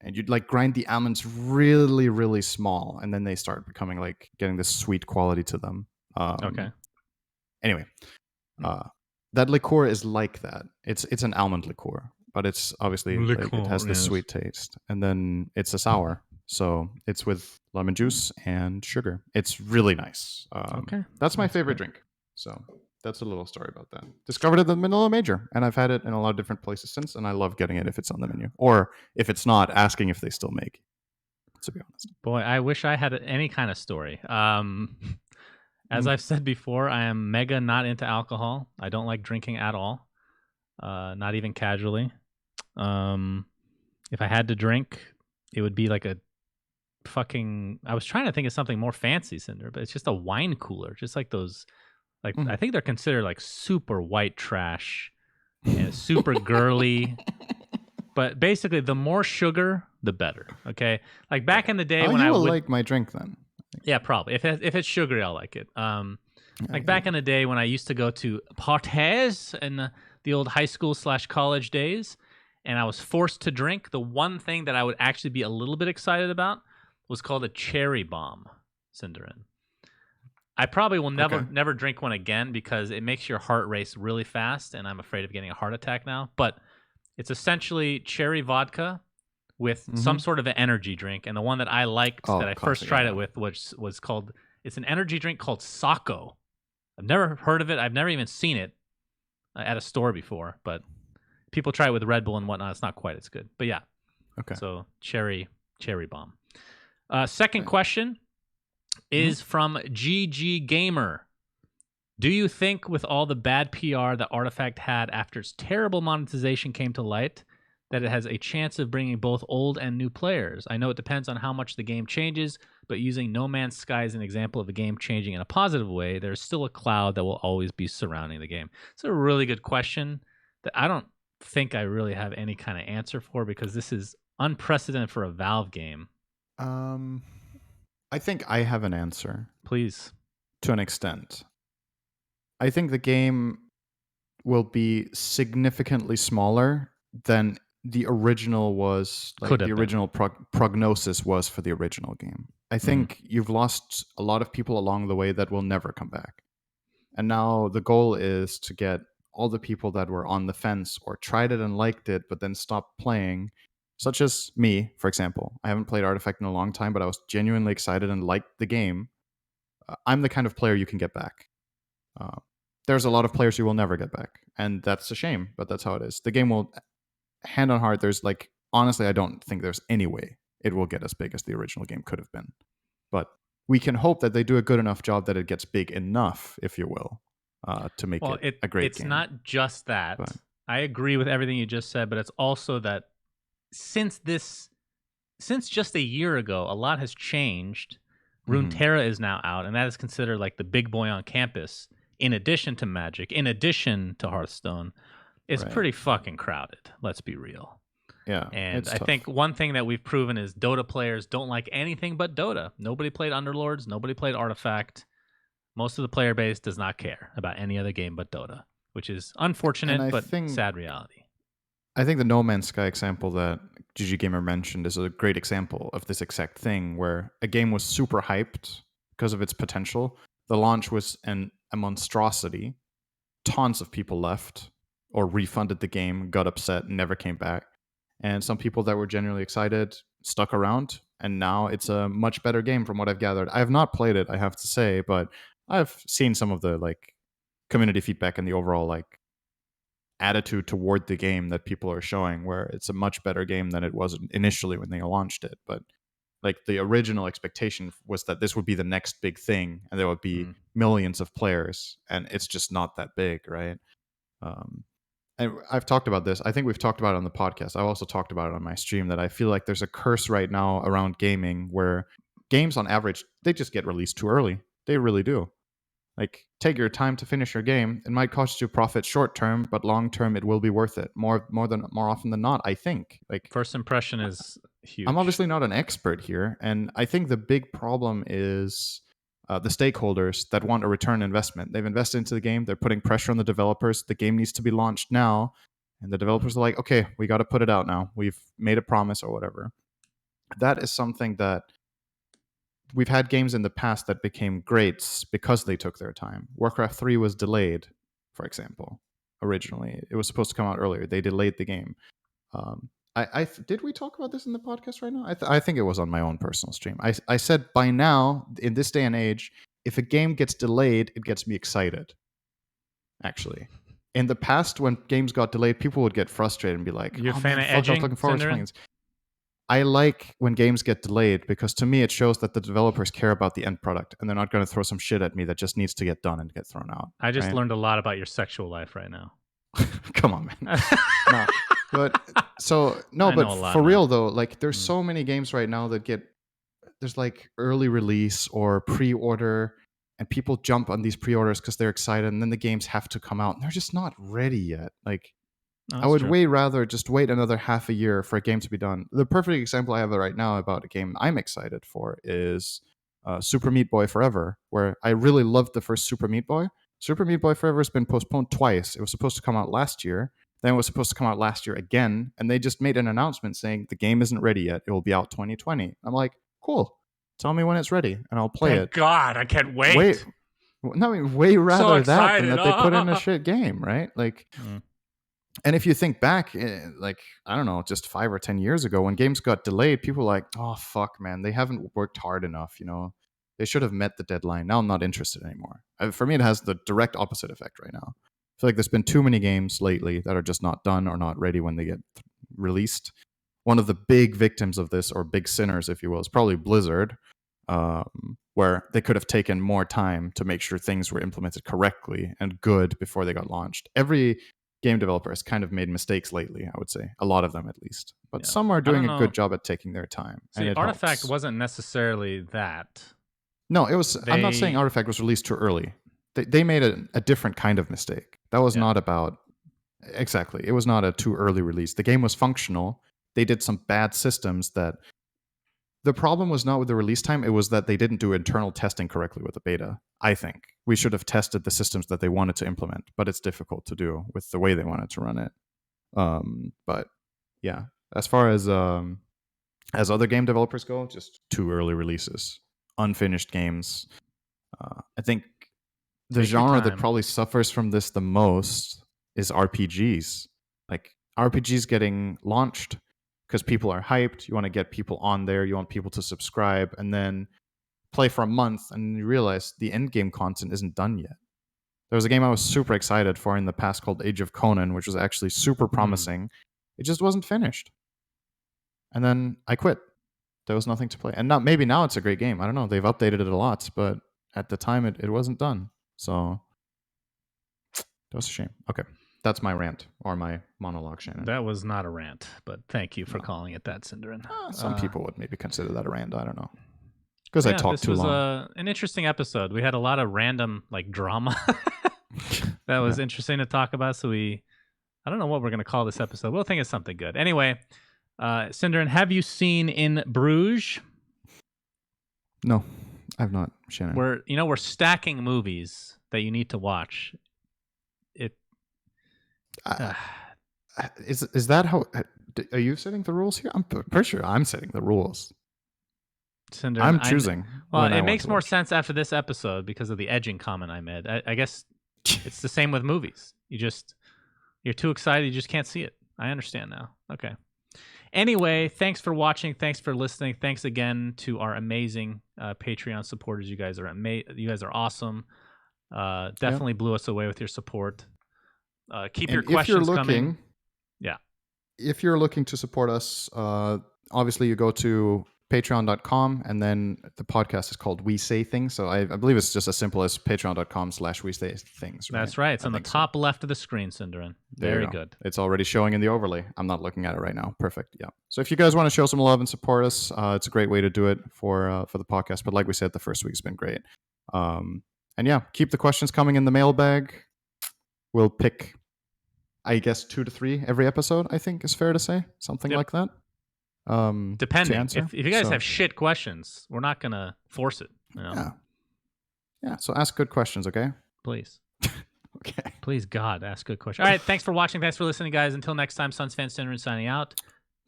And you'd like grind the almonds really, really small. And then they start becoming like getting this sweet quality to them. Okay. Anyway, that liqueur is like that. It's an almond liqueur, but it's obviously like, it has this sweet taste. And then it's a sour. So it's with lemon juice and sugar. It's really nice. Okay. That's my favorite drink. So that's a little story about that. Discovered it at the Manila Major, and I've had it in a lot of different places since, and I love getting it if it's on the menu. Or if it's not, asking if they still make it, to be honest. Boy, I wish I had any kind of story. As I've said before, I am mega not into alcohol. I don't like drinking at all, not even casually. If I had to drink, it would be like a fucking... I was trying to think of something more fancy, Cinder, but it's just a wine cooler, just like those... Like I think they're considered like super white trash and super girly. But basically, the more sugar, the better. Okay, like back in the day when I would like my drink then. Yeah, probably. If it's sugary, I'll like it. Like back in the day when I used to go to parties in the old high school / college days, and I was forced to drink, the one thing that I would actually be a little bit excited about was called a cherry bomb, Cinderin. I probably will never drink one again because it makes your heart race really fast, and I'm afraid of getting a heart attack now. But it's essentially cherry vodka with some sort of an energy drink, and the one that I liked that I first tried it with was called... It's an energy drink called Sacco. I've never heard of it. I've never even seen it at a store before, but people try it with Red Bull and whatnot. It's not quite as good, but yeah. Okay. So cherry bomb. Second question is from GG Gamer. Do you think with all the bad PR that Artifact had after its terrible monetization came to light, that it has a chance of bringing both old and new players? I know it depends on how much the game changes, but using No Man's Sky as an example of a game changing in a positive way, there's still a cloud that will always be surrounding the game. It's a really good question that I don't think I really have any kind of answer for, because this is unprecedented for a Valve game. I think I have an answer. Please. to an extent. I think the game will be significantly smaller than the original was, Could like the have been. original prognosis was for the original game. I think you've lost a lot of people along the way that will never come back. And now the goal is to get all the people that were on the fence or tried it and liked it, but then stopped playing, such as me, for example. I haven't played Artifact in a long time, but I was genuinely excited and liked the game. I'm the kind of player you can get back. Uh, there's a lot of players you will never get back, and that's a shame, but that's how it is. The game will, hand on heart, there's like, honestly, I don't think there's any way it will get as big as the original game could have been. But we can hope that they do a good enough job that it gets big enough, if you will, to make Well, it a great it's game. not just that. But I agree with everything you just said, but it's also that since just a year ago, a lot has changed. Runeterra is now out, and that is considered like the big boy on campus. In addition to Magic, in addition to Hearthstone, it's Right. pretty fucking crowded. Let's be real. Yeah, And it's I tough. think one thing that we've proven is Dota players don't like anything but Dota. Nobody played Underlords. Nobody played Artifact. Most of the player base does not care about any other game but Dota, which is And unfortunate I but think sad reality. I think the No Man's Sky example that GG Gamer mentioned is a great example of this exact thing, where a game was super hyped because of its potential. The launch was a monstrosity. Tons of people left or refunded the game, got upset, never came back. And some people that were genuinely excited stuck around, and now it's a much better game from what I've gathered. I have not played it, I have to say, but I've seen some of the like community feedback and the overall like attitude toward the game that people are showing, where it's a much better game than it was initially when they launched it. But like the original expectation was that this would be the next big thing and there would be millions of players, and it's just not that big, right? And I've talked about this. I think we've talked about it on the podcast. I've also talked about it on my stream, that I feel like there's a curse right now around gaming where games on average, they just get released too early. They really do. Like, take your time to finish your game. It might cost you profit short term, but long term it will be worth it. More often than not, I think. Like, First impression is huge. I'm obviously not an expert here, and I think the big problem is the stakeholders that want a return investment. They've invested into the game. They're putting pressure on the developers. The game needs to be launched now, and the developers are like, "Okay, we got to put it out now. We've made a promise or whatever." That is something that we've had games in the past that became greats because they took their time. Warcraft 3 was delayed, for example. Originally, it was supposed to come out earlier. They delayed the game. Did we talk about this in the podcast right now? I think it was on my own personal stream. I said by now, in this day and age, if a game gets delayed, it gets me excited. Actually, in the past, when games got delayed, people would get frustrated and be like, You a "Oh fan man, of fuck, I was edging, looking forward to Synderen? playing this." I like when games get delayed because to me it shows that the developers care about the end product and they're not going to throw some shit at me that just needs to get done and get thrown out. I just right? learned a lot about your sexual life right now. Come on, man. No, but so no, I know but a lot for now. real though, like there's so many games right now that there's like early release or pre-order, and people jump on these pre-orders because they're excited, and then the games have to come out and they're just not ready yet. Like, No, I would true. way rather just wait another half a year for a game to be done. The perfect example I have right now about a game I'm excited for is Super Meat Boy Forever, where I really loved the first Super Meat Boy. Super Meat Boy Forever has been postponed twice. It was supposed to come out last year, then it was supposed to come out last year again, and they just made an announcement saying the game isn't ready yet. It will be out 2020. I'm like, cool. Tell me when it's ready, and I'll play Thank it. God, I can't wait. No, I mean, way rather that than excited. that they put in a shit game, right? Like, and if you think back, like, I don't know, just 5 or 10 years ago, when games got delayed, people were like, "Oh fuck, man, they haven't worked hard enough. You know, they should have met the deadline." Now I'm not interested anymore. For me, it has the direct opposite effect right now. I feel like there's been too many games lately that are just not done or not ready when they get released. One of the big victims of this, or big sinners, if you will, is probably Blizzard, where they could have taken more time to make sure things were implemented correctly and good before they got launched. Every game developer has kind of made mistakes lately, I would say. A lot of them, at least. But Yeah. some are I don't doing a know. good job at taking their time. See, and it Artifact helps. wasn't necessarily that. No, it was. I'm not saying They- Artifact was released too early. They made a different kind of mistake. That was Yeah. not about. Exactly. It was not a too early release. The game was functional. They did some bad systems that the problem was not with the release time. It was that they didn't do internal testing correctly with the beta. I think we should have tested the systems that they wanted to implement, but it's difficult to do with the way they wanted to run it. But yeah, as far as other game developers go, just too early releases, unfinished games. I think the Take your genre that time. probably suffers from this the most is RPGs. Like RPGs getting launched because people are hyped. You want to get people on there. You want people to subscribe, and then play for a month, and you realize the end game content isn't done yet. There was a game I was super excited for in the past called Age of Conan, which was actually super promising. It just wasn't finished. And then I quit. There was nothing to play. And maybe now it's a great game. I don't know. They've updated it a lot, but at the time it wasn't done. So that was a shame. Okay. That's my rant or my monologue, Shannon. That was not a rant, but thank you for calling it that, Cinderin. Some people would maybe consider that a rant. I don't know. Because I talked too long. This was an interesting episode. We had a lot of random drama that was interesting to talk about. So I don't know what we're going to call this episode. We'll think it's something good. Anyway, Cinderin, have you seen In Bruges? No, I've not, Shannon. We're stacking movies that you need to watch. Is that how? Are you setting the rules here? I'm pretty sure I'm setting the rules. Cinderin, I'm choosing. Well, it makes more sense after this episode because of the edging comment I made. I guess it's the same with movies. You're too excited, you just can't see it. I understand now. Okay. Anyway, thanks for watching. Thanks for listening. Thanks again to our amazing Patreon supporters. You guys are You guys are awesome. Definitely blew us away with your support. Keep your questions coming. Yeah. If you're looking to support us, obviously you go to patreon.com, and then the podcast is called We Say Things. So I believe it's just as simple as patreon.com/We Say Things. Right? That's right. It's on the top left of the screen, Cinderin. Very good. It's already showing in the overlay. I'm not looking at it right now. Perfect. Yeah. So if you guys want to show some love and support us, it's a great way to do it for the podcast. But like we said, the first week's been great. And yeah, keep the questions coming in the mailbag. We'll pick, I guess, 2 to 3 every episode, I think is fair to say. Something like that. Depending. If you guys have shit questions, we're not going to force it. You know? Yeah. So ask good questions, okay? Please. Okay. Please, God, ask good questions. All right. Thanks for watching. Thanks for listening, guys. Until next time, Suns fan Cinderin signing out.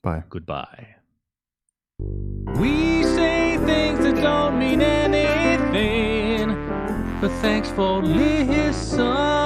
Bye. Goodbye. We say things that don't mean anything, but thanks for listening.